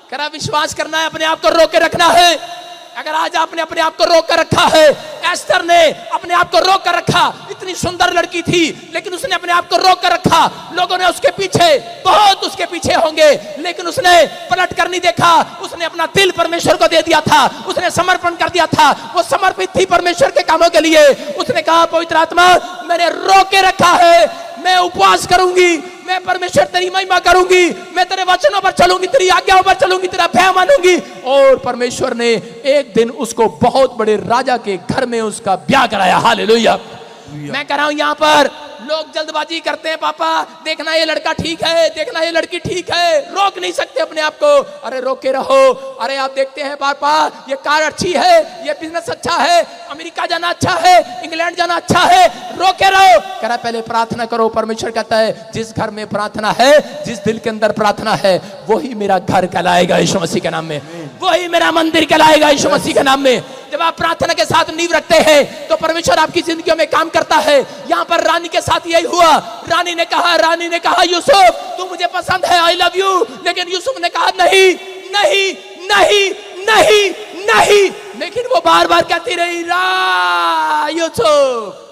कह रहा विश्वास करना है, अपने आप को रोक के रखना है। अगर आज आपने अपने आप को रोक कर रखा है, एस्टर ने अपने आप को रोक कर रखा, इतनी सुंदर लड़की थी लेकिन उसने अपने आप को रोक कर रखा। लोगों ने उसके पीछे, बहुत उसके पीछे होंगे, लेकिन उसने पलट कर नहीं देखा। उसने अपना दिल परमेश्वर को दे दिया था, उसने समर्पण कर दिया था, वो समर्पित थी परमेश्वर के कामों के लिए। उसने कहा पवित्र आत्मा मैंने रोक के रखा है, मैं उपवास करूंगी, मैं परमेश्वर तेरी महिमा करूंगी, मैं तेरे वचनों पर चलूंगी, तेरी आज्ञाओं पर चलूंगी, तेरा भय मानूंगी। और परमेश्वर ने एक दिन उसको बहुत बड़े राजा के घर में उसका ब्याह कराया। हालेलुया। मैं कह रहा हूं यहां पर लोग जल्दबाजी करते हैं, पापा देखना ये लड़का ठीक है, देखना ये लड़की ठीक है, रोक नहीं सकते अपने आप को। अरे रोके रहो। अरे आप देखते हैं पापा ये कार अच्छी है, ये बिजनेस अच्छा है, अमेरिका जाना अच्छा है, इंग्लैंड जाना अच्छा है, रोके रहो। कह रहा पहले प्रार्थना करो। परमेश्वर कहता है जिस घर में प्रार्थना है, जिस दिल के अंदर प्रार्थना है, वही मेरा घर कहलाएगा यीशु मसीह के नाम में, वही मेरा मंदिर कहलाएगा यीशु मसीह के नाम में। जब आप प्रार्थना के साथ नींव रखते हैं तो परमेश्वर आपकी जिंदगी में काम करता है। यहाँ पर रानी के साथ यही हुआ। रानी ने कहा यूसुफ तू मुझे पसंद है, आई लव यू। लेकिन यूसुफ ने कहा नहीं नहीं नहीं नहीं नहीं। लेकिन वो बार बार कहती रही यूसुफ।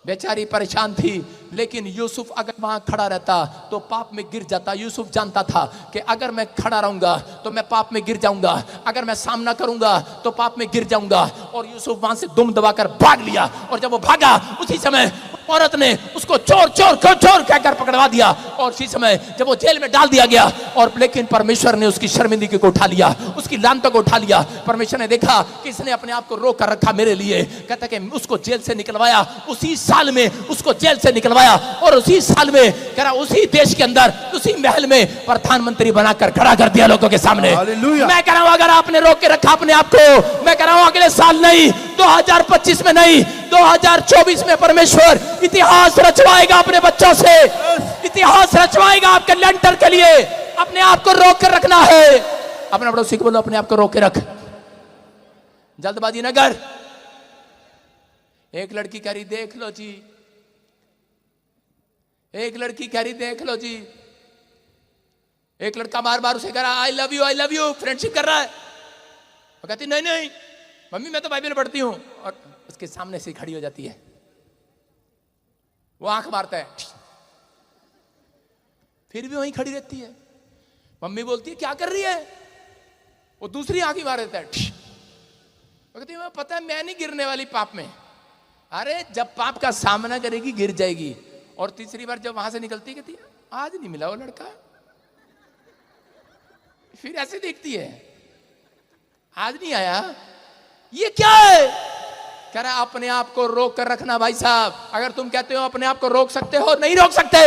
बेचारी परेशान थी, लेकिन यूसुफ अगर वहां खड़ा रहता तो पाप में गिर जाता। यूसुफ जानता था कि अगर मैं खड़ा रहूंगा तो मैं पाप में गिर जाऊंगा, अगर मैं सामना करूंगा तो पाप में गिर जाऊंगा। और यूसुफ वहां से दुम दबाकर भाग लिया। और जब वो भागा उसी समय औरत ने उसको चोर चोर चोर कहकर पकड़वा दिया। और उसी समय जब वो जेल में डाल दिया गया, और लेकिन परमेश्वर ने उसकी शर्मिंदगी को उठा लिया, उसकी लानतों को उठा लिया। परमेश्वर ने देखा कि इसने अपने आप को रोक कर रखा मेरे लिए। कहता कि उसको जेल से निकलवाया, उसी साल में उसको जेल से निकलवाया। और उसी साल में कह रहा उसी देश के अंदर, उसी महल में प्रधानमंत्री बनाकर खड़ा कर दिया लोगों के सामने। मैं कह रहा हूं अगर आपने रोक के रखा अपने आप को, मैं कह रहा हूं अगले साल नहीं, 2025 में नहीं, 2024 में परमेश्वर इतिहास रचवाएगा अपने बच्चों से, इतिहास रचवाएगा आपके लेंटर के लिए। अपने आप को रोक कर रखना है। अपने पड़ोसी को बोलो अपने आप को रोक के रख, जल्दबाजी न कर। एक लड़की कह रही देख लो जी, एक लड़की कह रही देख लो जी। एक लड़का बार बार उसे कह रहा आई लव यू, फ्रेंडशिप कर रहा है। वो कहती नहीं नहीं मम्मी मैं तो बाइबल पढ़ती हूं। और उसके सामने से खड़ी हो जाती है, वो आंख मारता है, फिर भी वहीं खड़ी रहती है। मम्मी बोलती है क्या कर रही है, वो दूसरी आंख ही मार देता है। वो कहती है पता है मैं नहीं गिरने वाली पाप में। अरे जब पाप का सामना करेगी गिर जाएगी। और तीसरी बार जब वहां से निकलती कहती है आज नहीं मिला वो लड़का। फिर ऐसे देखती है आज नहीं आया, ये क्या है। कह रहा अपने आप को रोक कर रखना भाई साहब। अगर तुम कहते हो अपने आप को रोक सकते हो, नहीं रोक सकते।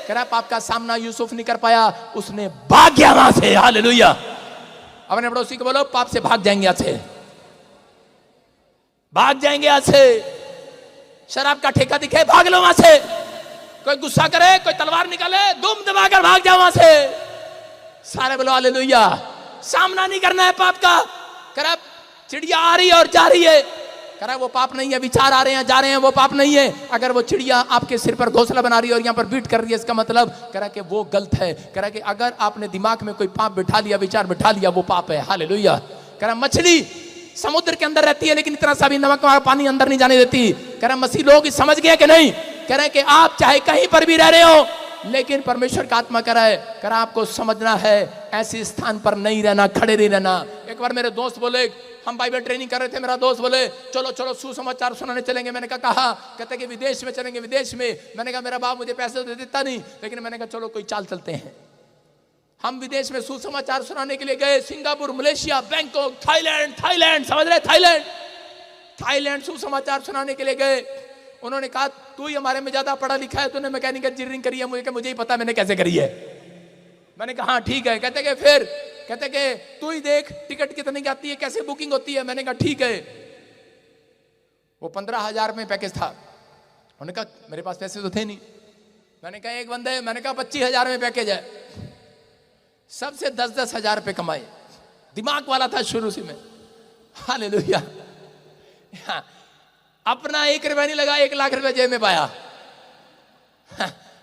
कह रहा पाप का सामना यूसुफ नहीं कर पाया, उसने भाग गया वहां से। हालेलुया। अपने पड़ोसी को बोलो पाप से भाग जाएंगे, आज से भाग जाएंगे, आज से शराब का ठेका दिखे भाग लो वहां से। कोई गुस्सा करे, कोई तलवार निकाले, दुम दबाकर भाग जाओ वहां से। सारे बोलो हालेलुया। सामना नहीं करना है पाप का। कह रहा चिड़िया आ रही है और जा रही है, कह रहा वो पाप नहीं है। विचार आ रहे हैं जा रहे हैं, वो पाप नहीं है। अगर वो चिड़िया आपके सिर पर घोंसला बना रही है और यहाँ पर बीट कर रही है, इसका मतलब कह रहा कि वो गलत है। कह रहा कि अगर आपने दिमाग में कोई पाप बिठा लिया, विचार बिठा लिया, वो पाप है। हालेलुया। कह रहा मछली समुद्र के अंदर रहती है लेकिन इतना सा भी नमक पानी अंदर नहीं जाने देती। कह रहा मसीह लोग समझ गए कि नहीं। कह रहे कि आप चाहे कहीं पर भी रह रहे हो, लेकिन परमेश्वर का आत्मा कह रहा है, कह रहा आपको समझना है ऐसे स्थान पर नहीं रहना, खड़े नहीं रहना। एक बार मेरे दोस्त बोले, हम बाइबल ट्रेनिंग कर रहे थे, मेरा दोस्त बोले चलो चलो सुसमाचार सुनाने चलेंगे। मैंने कहा कहते कि विदेश में चलेंगे। विदेश में? मैंने कहा मेरा बाप मुझे पैसे तो देता नहीं, लेकिन मैंने कहा चलो कोई चाल चलते हैं। हम विदेश में सुसमाचार सुनाने के लिए गए। सिंगापुर, मलेशिया, बैंकॉक, थाईलैंड, समझ रहे, थाईलैंड सुसमाचार सुनाने के लिए गए। उन्होंने कहा तू ही हमारे में ज्यादा पढ़ा लिखा है, तूने मैकेनिकल इंजीनियरिंग करी है। मुझे ही पता मैंने कैसे करी है। मैंने कहा हाँ ठीक है। कहते कि फिर, कहते कि तू ही देख टिकट कितने की आती है, कैसे बुकिंग होती है। मैंने कहा ठीक है। वो 15,000 में पैकेज था। उन्होंने कहा मेरे पास पैसे तो थे नहीं। मैंने कहा एक बंदे, मैंने कहा 25,000 में पैकेज है। सबसे 10,000 रुपये कमाए। दिमाग वाला था शुरू से मैं। हालेलुया। अपना 1 रुपया नहीं लगा, 1 लाख रुपया जेब में पाया।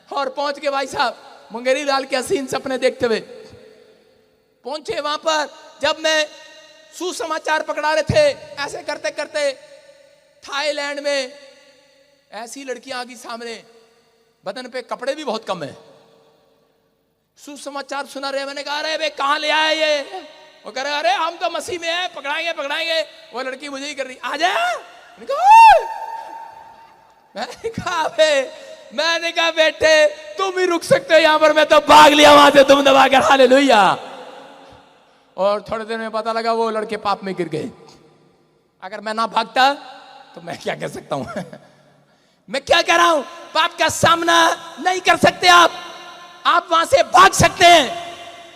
और पहुंच के भाई साहब मुंगेरी लाल के हसीन सपने देखते हुए पहुंचे वहां पर। जब मैं सुसमाचार पकड़ा रहे थे, ऐसे करते करते थाईलैंड में ऐसी लड़कियां आ गई सामने, बदन पे कपड़े भी बहुत कम है, सुसमाचार सुना रहे। मैंने कहा अरे बे कहां ले आए ये? वो कह रहे अरे हम तो मसीह में हैं, पकड़ाएंगे पकड़ाएंगे। वो लड़की मुझे ही कर रही आजा। मैंने कहा बेटे तुम ही रुक सकते हो यहां पर, मैं तो भाग लिया वहां से, तुम दबा कर। हालेलुया। और थोड़े दिन में पता लगा वो लड़के पाप में गिर गए। अगर मैं ना भागता तो मैं क्या कर सकता हूं? मैं क्या कह रहा हूं? पाप का सामना नहीं कर सकते आप वहां से भाग सकते हैं।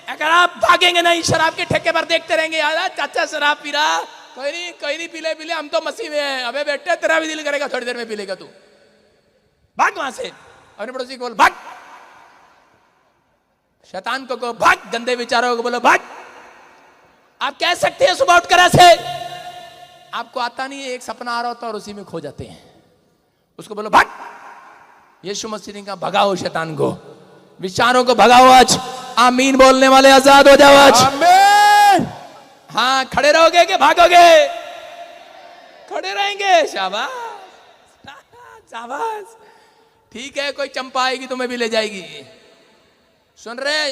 अगर आप भागेंगे नहीं, शराब के ठेके पर देखते रहेंगे, यार चाचा शराब पी रहा, कोई नहीं पी ले, हम तो मसीह में हैं। अबे बेटे तेरा भी दिल करेगा, थोड़ी देर में पी लेगा तू, भाग वहां से। अपने पड़ोसी को बोल भाग, शैतान को कहो भाग, गंदे विचारों को बोलो भाग। आप कह सकते हैं सुबह उठकर ऐसे, आपको आता नहीं है, एक सपना आ रहा होता और उसी में खो जाते हैं, उसको बोलो भाग। यीशु मसीह ने कहा भगाओ शैतान को, विचारों को भगाओ आज। आमीन बोलने वाले आजाद हो जाओ आज। आमीन। हाँ, खड़े रहोगे कि भागोगे? खड़े रहेंगे। शाबाश शाबाश। ठीक है, कोई चंपा आएगी तुम्हें भी ले जाएगी। सुन रहे?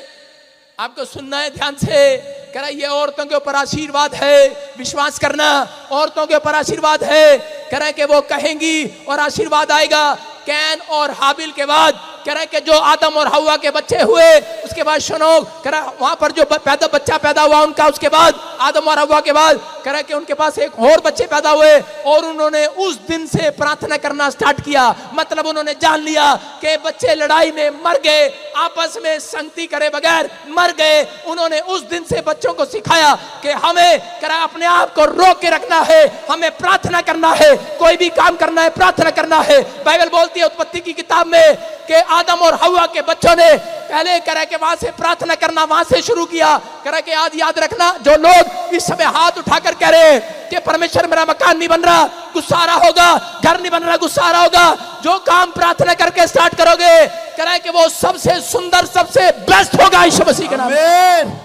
आपको सुनना है ध्यान से। कह रहा ये औरतों के ऊपर आशीर्वाद है, विश्वास करना। औरतों के ऊपर आशीर्वाद है। कह रहा है कि वो कहेंगी और आशीर्वाद आएगा। कैन और हाबिल के बाद कह रहा है कि जो आदम और हव्वा के बच्चे हुए, उसके बाद सुनो, कह रहा वहां पर जो बच्चा पैदा हुआ उनका, उसके बाद आदम और हव्वा के बाद कह रहा है कि उनके पास एक और बच्चे पैदा हुए और उन्होंने उस दिन से प्रार्थना करना स्टार्ट किया। मतलब उन्होंने जान लिया कि बच्चे लड़ाई में मर गए, आपस में संगति करे बगैर मर गए। उन्होंने उस दिन से बच्चों को सिखाया कि हमें कह रहा अपने आप को रोक के रखना है, हमें प्रार्थना करना है, कोई भी काम करना है प्रार्थना करना है। बाइबल बोलती है उत्पत्ति की किताब में कि आदम और हव्वा के बच्चों ने पहले कह रहा कि वहां से प्रार्थना करना वहां से शुरू किया। कह रहा कि याद रखना, जो लोग इस समय हाथ उठाकर कह रहे हैं कि परमेश्वर मेरा मकान नहीं बन रहा, गुस्सा आ रहा होगा, घर नहीं बन रहा, गुस्सा आ रहा होगा, जो काम प्रार्थना करके स्टार्ट करोगे कह रहा है कि वो सबसे सुंदर, सबसे बेस्ट होगा यीशु मसीह के नाम में।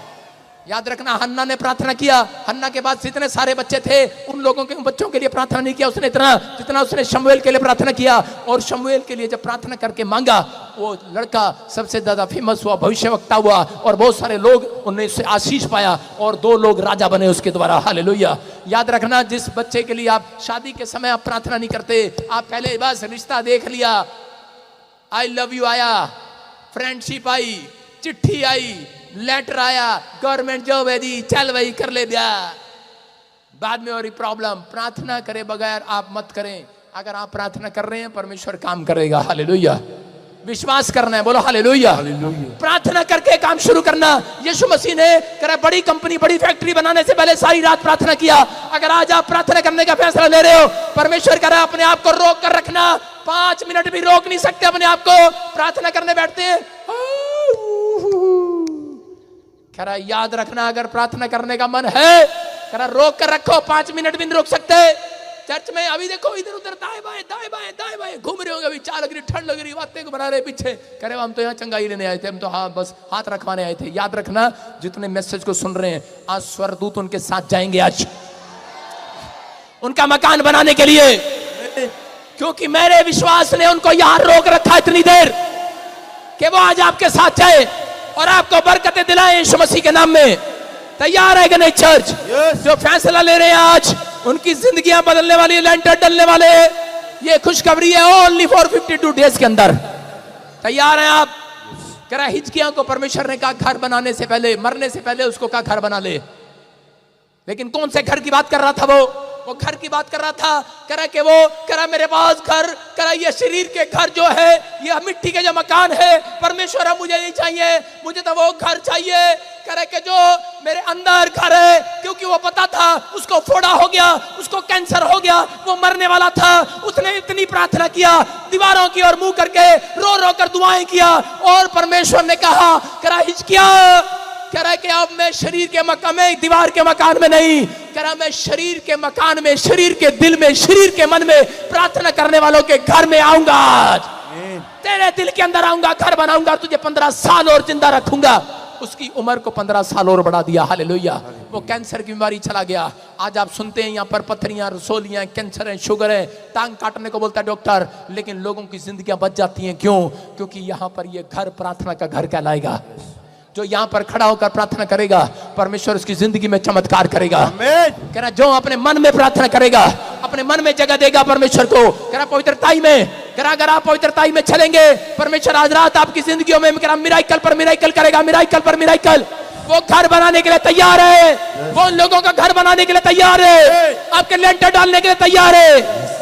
याद रखना, हन्ना ने प्रार्थना किया। हन्ना के बाद जितने सारे बच्चे थे उन लोगों के बच्चों के लिए प्रार्थना नहीं किया उसने इतना, जितना उसने शमूएल के लिए प्रार्थना किया। और शमूएल के लिए जब प्रार्थना करके मांगा, वो लड़का सबसे ज्यादा फेमस हुआ, भविष्यवक्ता हुआ और बहुत सारे लोग उन्हें से आशीष पाया और 2 लोग राजा बने उसके द्वारा। हालेलुया। याद रखना, जिस बच्चे के लिए आप शादी के समय आप प्रार्थना नहीं करते, आप पहले बस रिश्ता देख लिया, आई लव यू आया, फ्रेंडशिप आई, चिट्ठी आई, लेटर आया, गवर्नमेंट जॉब है दी, चल वही कर ले दिया, बाद में और प्रॉब्लम। प्रार्थना करे बगैर आप मत करें। अगर आप प्रार्थना कर रहे हैं परमेश्वर काम करेगा। हालेलुया। विश्वास करना है, बोलो हालेलुया। प्रार्थना करके काम शुरू करना। यीशु मसीह ने कहा बड़ी कंपनी, बड़ी फैक्ट्री बनाने से पहले सारी रात प्रार्थना किया। अगर आज आप प्रार्थना करने का फैसला ले रहे हो, परमेश्वर कह रहा है अपने आप को रोक कर रखना। 5 मिनट भी रोक नहीं सकते अपने आप को। प्रार्थना करने बैठते हैं, कह रहा याद रखना, अगर प्रार्थना करने का मन है कह रहा रोक कर रखो, 5 मिनट भी नहीं रोक सकते। चर्च में अभी देखो इधर उधर दाएं बाएं घूम रहे होंगे, अभी चाल लग रही, ठंड लग रही, बातें को बना रहे पीछे, कह रहे हम तो यहाँ चंगाई लेने आए थे, हम तो हाँ बस हाथ रखवाने आए थे। याद रखना, जितने मैसेज को सुन रहे हैं, आज स्वर्गदूत उनके साथ जाएंगे आज उनका मकान बनाने के लिए, क्योंकि मेरे विश्वास ने उनको यहां रोक रखा इतनी देर कि वो आज आपके साथ जाए और आपको बरकतें दिलाए यीशु मसीह के नाम में। तैयार है कि नहीं चर्च? जो फैसला ले रहे हैं आज, उनकी जिंदगियां बदलने वाली, लेंटर डलने वाले, ये खुशखबरी है ओनली फॉर 52 डेज के अंदर। तैयार हैं आप? कह रहा हिजकिय्याह को परमेश्वर ने कहा घर बनाने से पहले, मरने से पहले उसको कहा घर बना ले। लेकिन कौन से घर की बात कर रहा था? वो घर की बात कर रहा था। कह रहा कि वो कह रहा मेरे पास घर, कह रहा ये शरीर के घर जो है, ये मिट्टी के जो मकान है, परमेश्वर मुझे नहीं चाहिए, मुझे तो वो घर चाहिए। कह रहा कि जो मेरे अंदर घर है, क्योंकि वो पता था उसको फोड़ा हो गया, उसको कैंसर हो गया, वो मरने वाला था। उसने इतनी प्रार्थना किया, दीवारों की ओर मुंह करके रो रो कर दुआएं किया और परमेश्वर ने कहा, कह रहा हिजकिय्याह, कह रहा है कि अब मैं शरीर के मकान में, दीवार के मकान में नहीं, कह कह रहा मैं शरीर के मकान में, शरीर के दिल में, शरीर के मन में प्रार्थना करने वालों के घर में आऊंगा। आज तेरे दिल के अंदर आऊंगा, घर बनाऊंगा, तुझे 15 साल और जिंदा रखूंगा। उसकी उम्र को 15 साल और बढ़ा दिया। हालेलुया। वो कैंसर की बीमारी चला गया। आज आप सुनते हैं यहाँ पर पथरियां, रसोलियां, कैंसर है, शुगर है, टांग काटने को बोलता है डॉक्टर, लेकिन लोगों की जिंदगियां बच जाती हैं। क्यों? क्योंकि यहाँ पर ये घर प्रार्थना का घर कहलाएगा। जो यहाँ पर खड़ा होकर प्रार्थना करेगा, परमेश्वर उसकी जिंदगी में चमत्कार करेगा। कह रहा जो अपने मन में प्रार्थना करेगा, अपने मन में जगह देगा परमेश्वर को, कह रहा पवित्रताई में, कह रहा अगर आप पवित्रताई में चलेंगे, परमेश्वर आज रात आपकी जिंदगियों में, कह रहा मिराइकल पर मिराइकल करेगा, मिराइकल पर मिराइकल। वो घर बनाने के लिए तैयार है, वो उन लोगों का घर बनाने के लिए तैयार है, आपके लेंटर डालने के लिए तैयार है।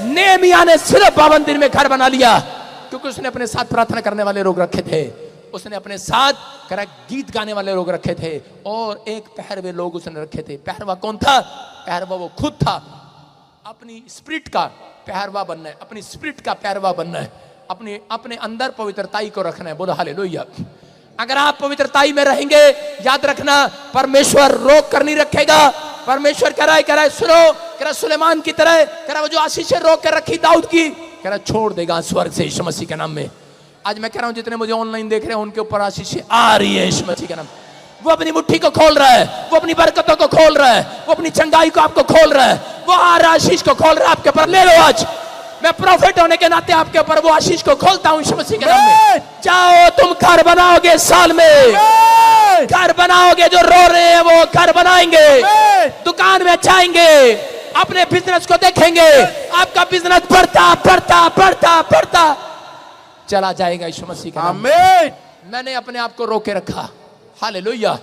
नेहमिया ने सिर्फ 52 दिन में घर बना लिया, क्योंकि उसने अपने साथ प्रार्थना करने वाले लोग रखे थे, उसने अपने साथ करा गीत गाने वाले लोग रखे थे, और एक पहरवे लोग उसने रखे थे। पहरवा कौन था? पहरवा वो खुद था। अपनी स्पिरिट का पहरवा बनना है, अपनी स्पिरिट का पहरवा बनना है, अपने अंदर पवित्रताई को रखना है। बोलो हालेलुया। अगर आप पवित्रताई में रहेंगे, याद रखना परमेश्वर रोक कर नहीं रखेगा। परमेश्वर कह रहा है सुनो, कह रहा सुलेमान की तरह, कह रहा वो जो आशीषें रोक कर रखी दाऊद की, कह रहा छोड़ देगा स्वर्ग से यीशु मसीह के नाम में। आज मैं कह रहा हूं जितने मुझे ऑनलाइन देख रहे हैं उनके ऊपर आशीषें आ रही है यीशु मसीह के नाम। वो अपनी मुट्ठी को खोल रहा है, वो अपनी बरकतों को खोल रहा है, वो अपनी चंगाई को आपको खोल रहा है, वो हर आशीष को खोल रहा है आपके ऊपर। ले लो आज, मैं प्रोफेट होने के नाते आपके ऊपर वो आशीष को खोलता हूं यीशु मसीह के नाम में। जाओ तुम घर बनाओगे, साल में घर बनाओगे। जो रो रहे हैं वो घर बनाएंगे, दुकान में जाएंगे, अपने बिजनेस को देखेंगे, आपका बिजनेस बढ़ता बढ़ता बढ़ता बढ़ता चला जाएगा यीशु मसीह के नाम में। मैंने अपने आप को रोके रखा। हालेलुया।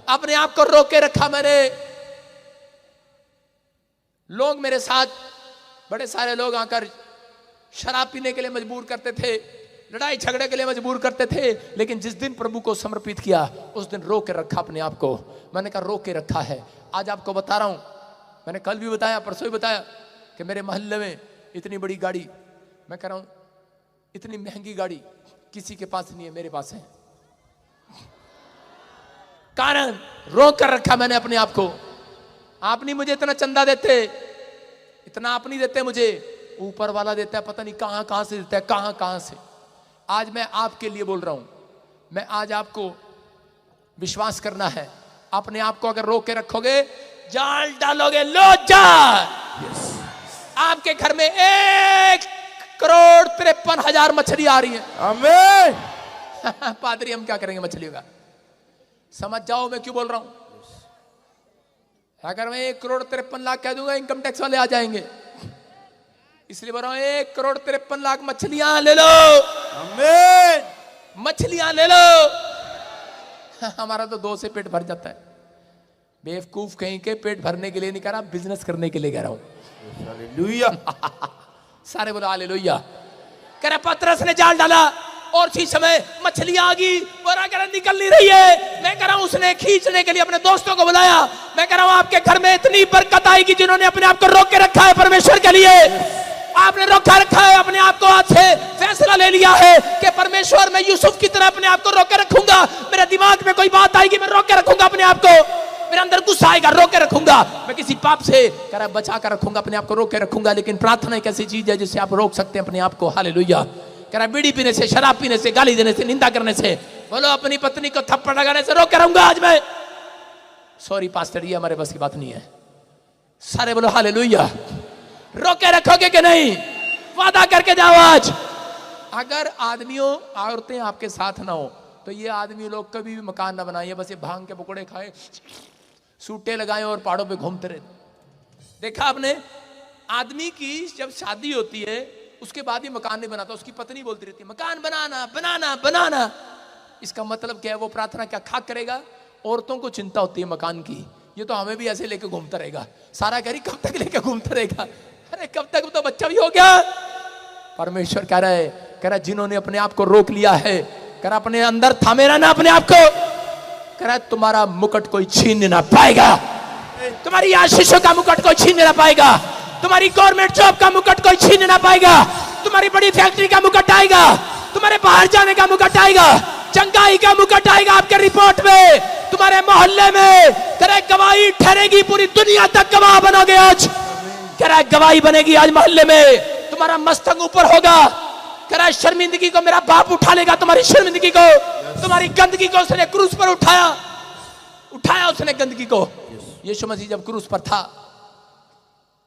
अपने आप को रोके रखा मैंने। लोग मेरे साथ, बड़े सारे लोग आकर शराब पीने के लिए मजबूर करते थे, लड़ाई झगड़े के लिए मजबूर करते थे, लेकिन जिस दिन प्रभु को समर्पित किया उस दिन रोके रखा अपने आप को। मैंने कहा रोके रखा है। आज आपको बता रहा हूं, मैंने कल भी बताया, परसों भी बताया कि मेरे मोहल्ले में इतनी बड़ी गाड़ी, मैं कह रहा हूं इतनी महंगी गाड़ी किसी के पास नहीं है, मेरे पास है। कारण रोक कर रखा मैंने अपने आप को। आप नहीं मुझे इतना चंदा देते, इतना आप नहीं देते मुझे, ऊपर वाला देता है, पता नहीं कहां कहां से देता है, कहां कहां से। आज मैं आपके लिए बोल रहा हूं, मैं आज आपको विश्वास करना है। अपने आप को अगर रोक के रखोगे, जाल डालोगे, लो जाल, आपके घर में 1,53,000 मछली आ रही है। आमीन। पादरी हम क्या करेंगे मछलियों का? समझ जाओ मैं क्यों बोल रहा हूं। अगर मैं 1,53,00,000 कह दूंगा, इनकम टैक्स वाले आ जाएंगे, इसलिए बोल रहा हूं 1,53,00,000 मछलियां ले लो। आमीन। मछलियां ले लो। हमारा तो 2 से पेट भर जाता है। बेवकूफ कहीं के, पेट भरने के लिए नहीं कह रहा, बिजनेस करने के लिए कह रहा हूं। हालेलुया। सारे बोलो हालेलुया। कह रहा पतरस ने जाल डाला और उसी समय मछलियां आ गई और अगर निकल नहीं रही है, मैं कह रहा हूं उसने खींचने के लिए अपने दोस्तों को बुलाया। मैं कह रहा हूं आपके घर में इतनी बरकत आएगी जिन्होंने अपने आप को रोक के रखा है परमेश्वर के लिए। आपने रोका रखा है अपने आप को, आज से फैसला ले लिया है कि परमेश्वर मैं यूसुफ की तरह अपने आप को रोक के रखूंगा। मेरे दिमाग में कोई बात आएगी, मैं रोक के रखूंगा अपने आप को। मेरे अंदर गुस्सा आएगा, रोक के रखूंगा। मैं किसी पाप से कह रहा बचा कर रखूंगा, अपने आप को रोक के रखूंगा। लेकिन प्रार्थना एक ऐसी चीज है जिससे आप रोक सकते हैं अपने आप को। हालेलुया। कह रहा बीड़ी पीने से, शराब पीने से, गाली देने से, निंदा करने से, बोलो अपनी पत्नी को थप्पड़ लगाने से रोक के रहूंगा आज मैं। सॉरी पास्टर, ये हमारे बस की बात नहीं है। सारे बोलो हालेलुया। रोक के रखोगे कि नहीं? वादा करके जाओ आज। अगर आदमियों औरतें आपके साथ ना हो तो ये आदमी लोग कभी भी मकान ना बनाए, बस ये भांग के पकौड़े खाए, सूटे लगाए और पहाड़ों पे घूमते रहे। देखा आपने, आदमी की जब शादी होती है उसके बाद ही मकान नहीं बनाता, उसकी पत्नी बोलती रहती है मकान बनाना बनाना बनाना। इसका मतलब क्या है? वो प्रार्थना क्या खाक करेगा? औरतों को चिंता होती है मकान की, ये तो हमें भी ऐसे लेके घूमता रहेगा। सारा घर ही कब तक लेके घूमता रहेगा? अरे कब तक, तो बच्चा भी हो गया। परमेश्वर कह रहा है, कह रहा जिन्होंने अपने आप को रोक लिया है, कह रहा अपने अंदर थामे रहना अपने आप को। कह रहा तुम्हारा मुकुट कोई छीन ना पाएगा, तुम्हारी आशीषों का मुकुट कोई छीन ना पाएगा, तुम्हारी गवर्नमेंट जॉब का मुकुट कोई छीन ना पाएगा, तुम्हारी बड़ी फैक्ट्री का मुकुट आएगा, तुम्हारे बाहर जाने का मुकुट आएगा, चंगाई का मुकुट आएगा आपके रिपोर्ट में। तुम्हारे मोहल्ले में करे गवाही ठहरेगी, पूरी दुनिया तक गवाह बनोगे आज। करे गवाही बनेगी आज मोहल्ले में, तुम्हारा मस्तक ऊपर होगा। करे शर्मिंदगी को मेरा बाप उठा लेगा, तुम्हारी शर्मिंदगी को, तुम्हारी गंदगी को उसने क्रूस पर उठाया उसने गंदगी को। यीशु मसीह जब क्रूस पर था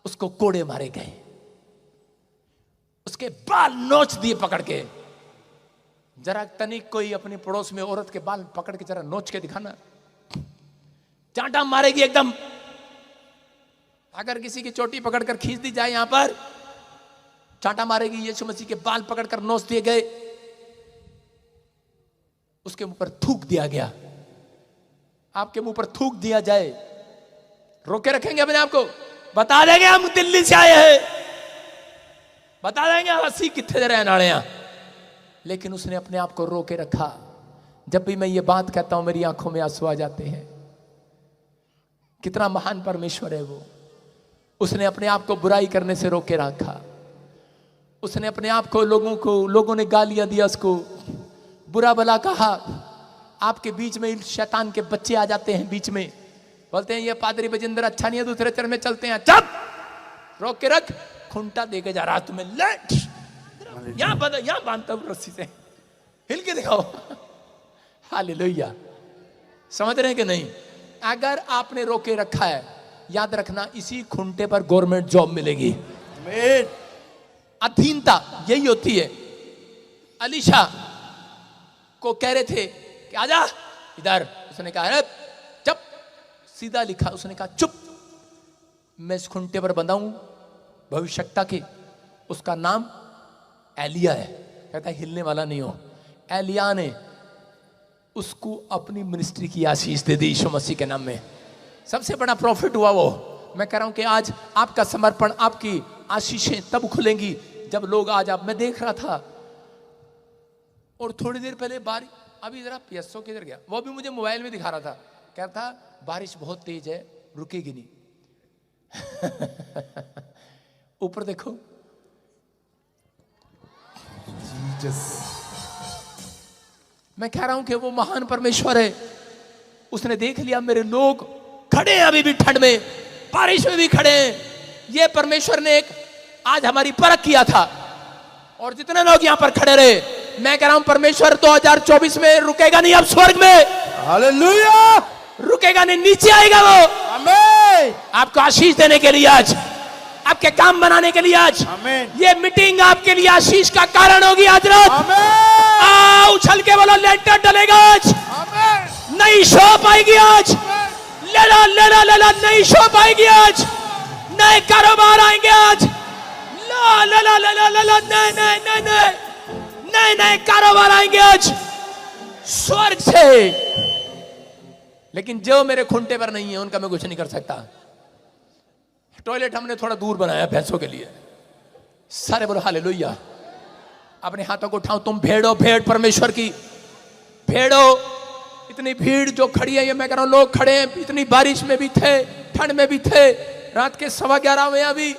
उसको कोड़े मारे गए, उसके बाल नोच दिए पकड़ के। जरा तनिक कोई अपनी पड़ोस में औरत के बाल पकड़ के जरा नोच के दिखाना, चांटा मारेगी एकदम। अगर किसी की चोटी पकड़कर खींच दी जाए यहां पर, चांटा मारेगी। यीशु मसीह के बाल पकड़कर नोच दिए गए, उसके मुंह पर थूक दिया गया। आपके मुंह पर थूक दिया जाए, रोके रखेंगे अपने आप को? बता देंगे हम दिल्ली से आए हैं, बता देंगे हंसी कितने रहे नाड़े। लेकिन उसने अपने आप को रोके रखा। जब भी मैं ये बात कहता हूं मेरी आंखों में आंसू आ जाते हैं। कितना महान परमेश्वर है वो। उसने अपने आप को बुराई करने से रोके रखा। उसने अपने आप को लोगों ने गालियां दिया, उसको बुरा भला कहा। आपके बीच में शैतान के बच्चे आ जाते हैं, बीच में बोलते हैं ये पादरी बजिंदर अच्छा नहीं है, दूसरे चरण में चलते हैं। चुप, रोक के रख, खूंटा देके जा रहा तुम्हें, लेट यहां बांधता हूं रस्सी से, हिल के दिखाओ। हालेलुया। समझ रहे हैं कि नहीं? अगर आपने रोके रखा है, याद रखना इसी खूंटे पर गवर्नमेंट जॉब मिलेगी। अधीनता यही होती है। अलीशा को कह रहे थे कि आजा इधर, उसने कहा अरे चुप, सीधा लिखा। उसने कहा चुप, मैं इस खूंटे पर बंधा हूं भविष्यता के, उसका नाम एलिया है। कहता है हिलने वाला नहीं हो। एलिया ने उसको अपनी मिनिस्ट्री की आशीष दे दी यीशु मसीह के नाम में। सबसे बड़ा प्रॉफिट हुआ वो। मैं कह रहा हूं कि आज आपका समर्पण, आपकी आशीषें तब खुलेंगी जब लोग आज मैं देख रहा था और थोड़ी देर पहले बारिश, अभी जरा पियसो किधर गया, वो भी मुझे मोबाइल में दिखा रहा था, कहता था बारिश बहुत तेज है, रुकेगी नहीं। ऊपर देखो, मैं कह रहा हूं कि वो महान परमेश्वर है। उसने देख लिया मेरे लोग खड़े हैं अभी भी ठंड में, बारिश में भी खड़े हैं। ये परमेश्वर ने एक आज हमारी परख किया था। और जितने लोग यहां पर खड़े रहे, मैं कह रहा हूं परमेश्वर 2024 में रुकेगा नहीं, अब स्वर्ग में हालेलुया रुकेगा नहीं, नीचे आएगा वो। आमीन। आपको आशीष देने के लिए आज, आपके काम बनाने के लिए आज, आमीन। ये मीटिंग आपके लिए आशीष का कारण होगी आज रात। आमीन। उछल के बोलो लेंटर डलेगा आज, आमीन। नई शॉप आएगी आज, लेला लेला लेला, नई शॉप आएगी आज, नए कारोबार आएंगे आज, ला ला ला ला ला ला, नए नए नए नए नए नए कारोबार आएंगे आज स्वर्ग से। लेकिन जो मेरे खूंटे पर नहीं है उनका मैं कुछ नहीं कर सकता। टॉयलेट हमने थोड़ा दूर बनाया भैंसों के लिए। सारे बोलो हालेलुया। अपने हाथों को उठाओ, तुम भेड़ हो, भेड़ परमेश्वर की भेड़ हो। इतनी भीड़ जो खड़ी है, ये मैं कह रहा हूं लोग खड़े हैं, इतनी बारिश में भी थे, ठंड में भी थे, रात के 11:15 में अभी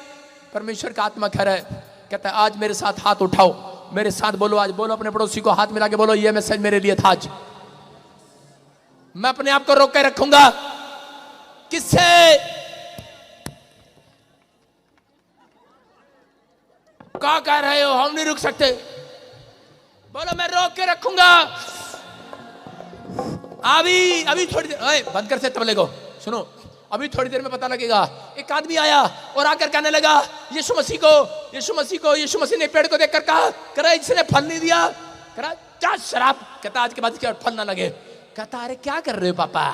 परमेश्वर का आत्मा कह रहा है, कहता है आज मेरे साथ हाथ उठाओ, मेरे साथ बोलो। आज बोलो अपने पड़ोसी को हाथ मिला के बोलो ये मैसेज मेरे लिए था आज। मैं अपने आप को रोक के रखूंगा। किससे? क्या कह रहे हो? हम नहीं रुक सकते। बोलो मैं रोक के रखूंगा। अभी थोड़ी देर, ओए बंद कर से तबले को, सुनो। अभी थोड़ी देर में पता लगेगा। एक आदमी आया और आकर कहने लगा यीशु मसीह ने पेड़ को देखकर कहा, करा इसने फल नहीं दिया, करा जा शराब। कहता आज के बाद इसके फल ना लगे। कहता अरे क्या कर रहे हो पापा?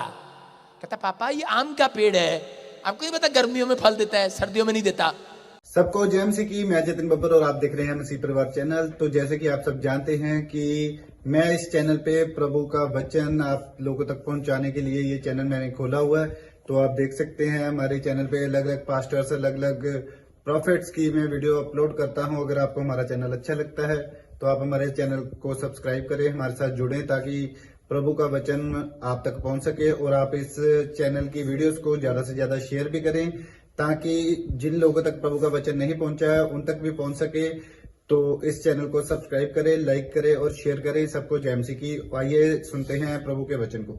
कहता पापा ये आम का पेड़ है, आपको नहीं पता गर्मियों में फल देता है, सर्दियों में नहीं देता। सबको जय मसीह की। मैं जतिन बब्बर और आप देख रहे हैं मसीह परिवार चैनल। तो जैसे कि आप सब जानते हैं कि मैं इस चैनल पे प्रभु का वचन आप लोगों तक पहुंचाने के लिए ये चैनल मैंने खोला हुआ है। तो आप देख सकते हैं हमारे चैनल पे अलग अलग पास्टर्स, अलग अलग प्रॉफिट्स की मैं वीडियो अपलोड करता हूं। अगर आपको हमारा चैनल अच्छा लगता है तो आप हमारे चैनल को सब्सक्राइब करें, हमारे साथ जुड़ें ताकि प्रभु का वचन आप तक पहुंच सके। और आप इस चैनल की वीडियोस को ज्यादा से ज्यादा शेयर भी करें ताकि जिन लोगों तक प्रभु का वचन नहीं पहुंचा है उन तक भी पहुंच सके। तो इस चैनल को सब्सक्राइब करें, लाइक करें और शेयर करें। सबको जय मसीह की। आइए सुनते हैं प्रभु के वचन को।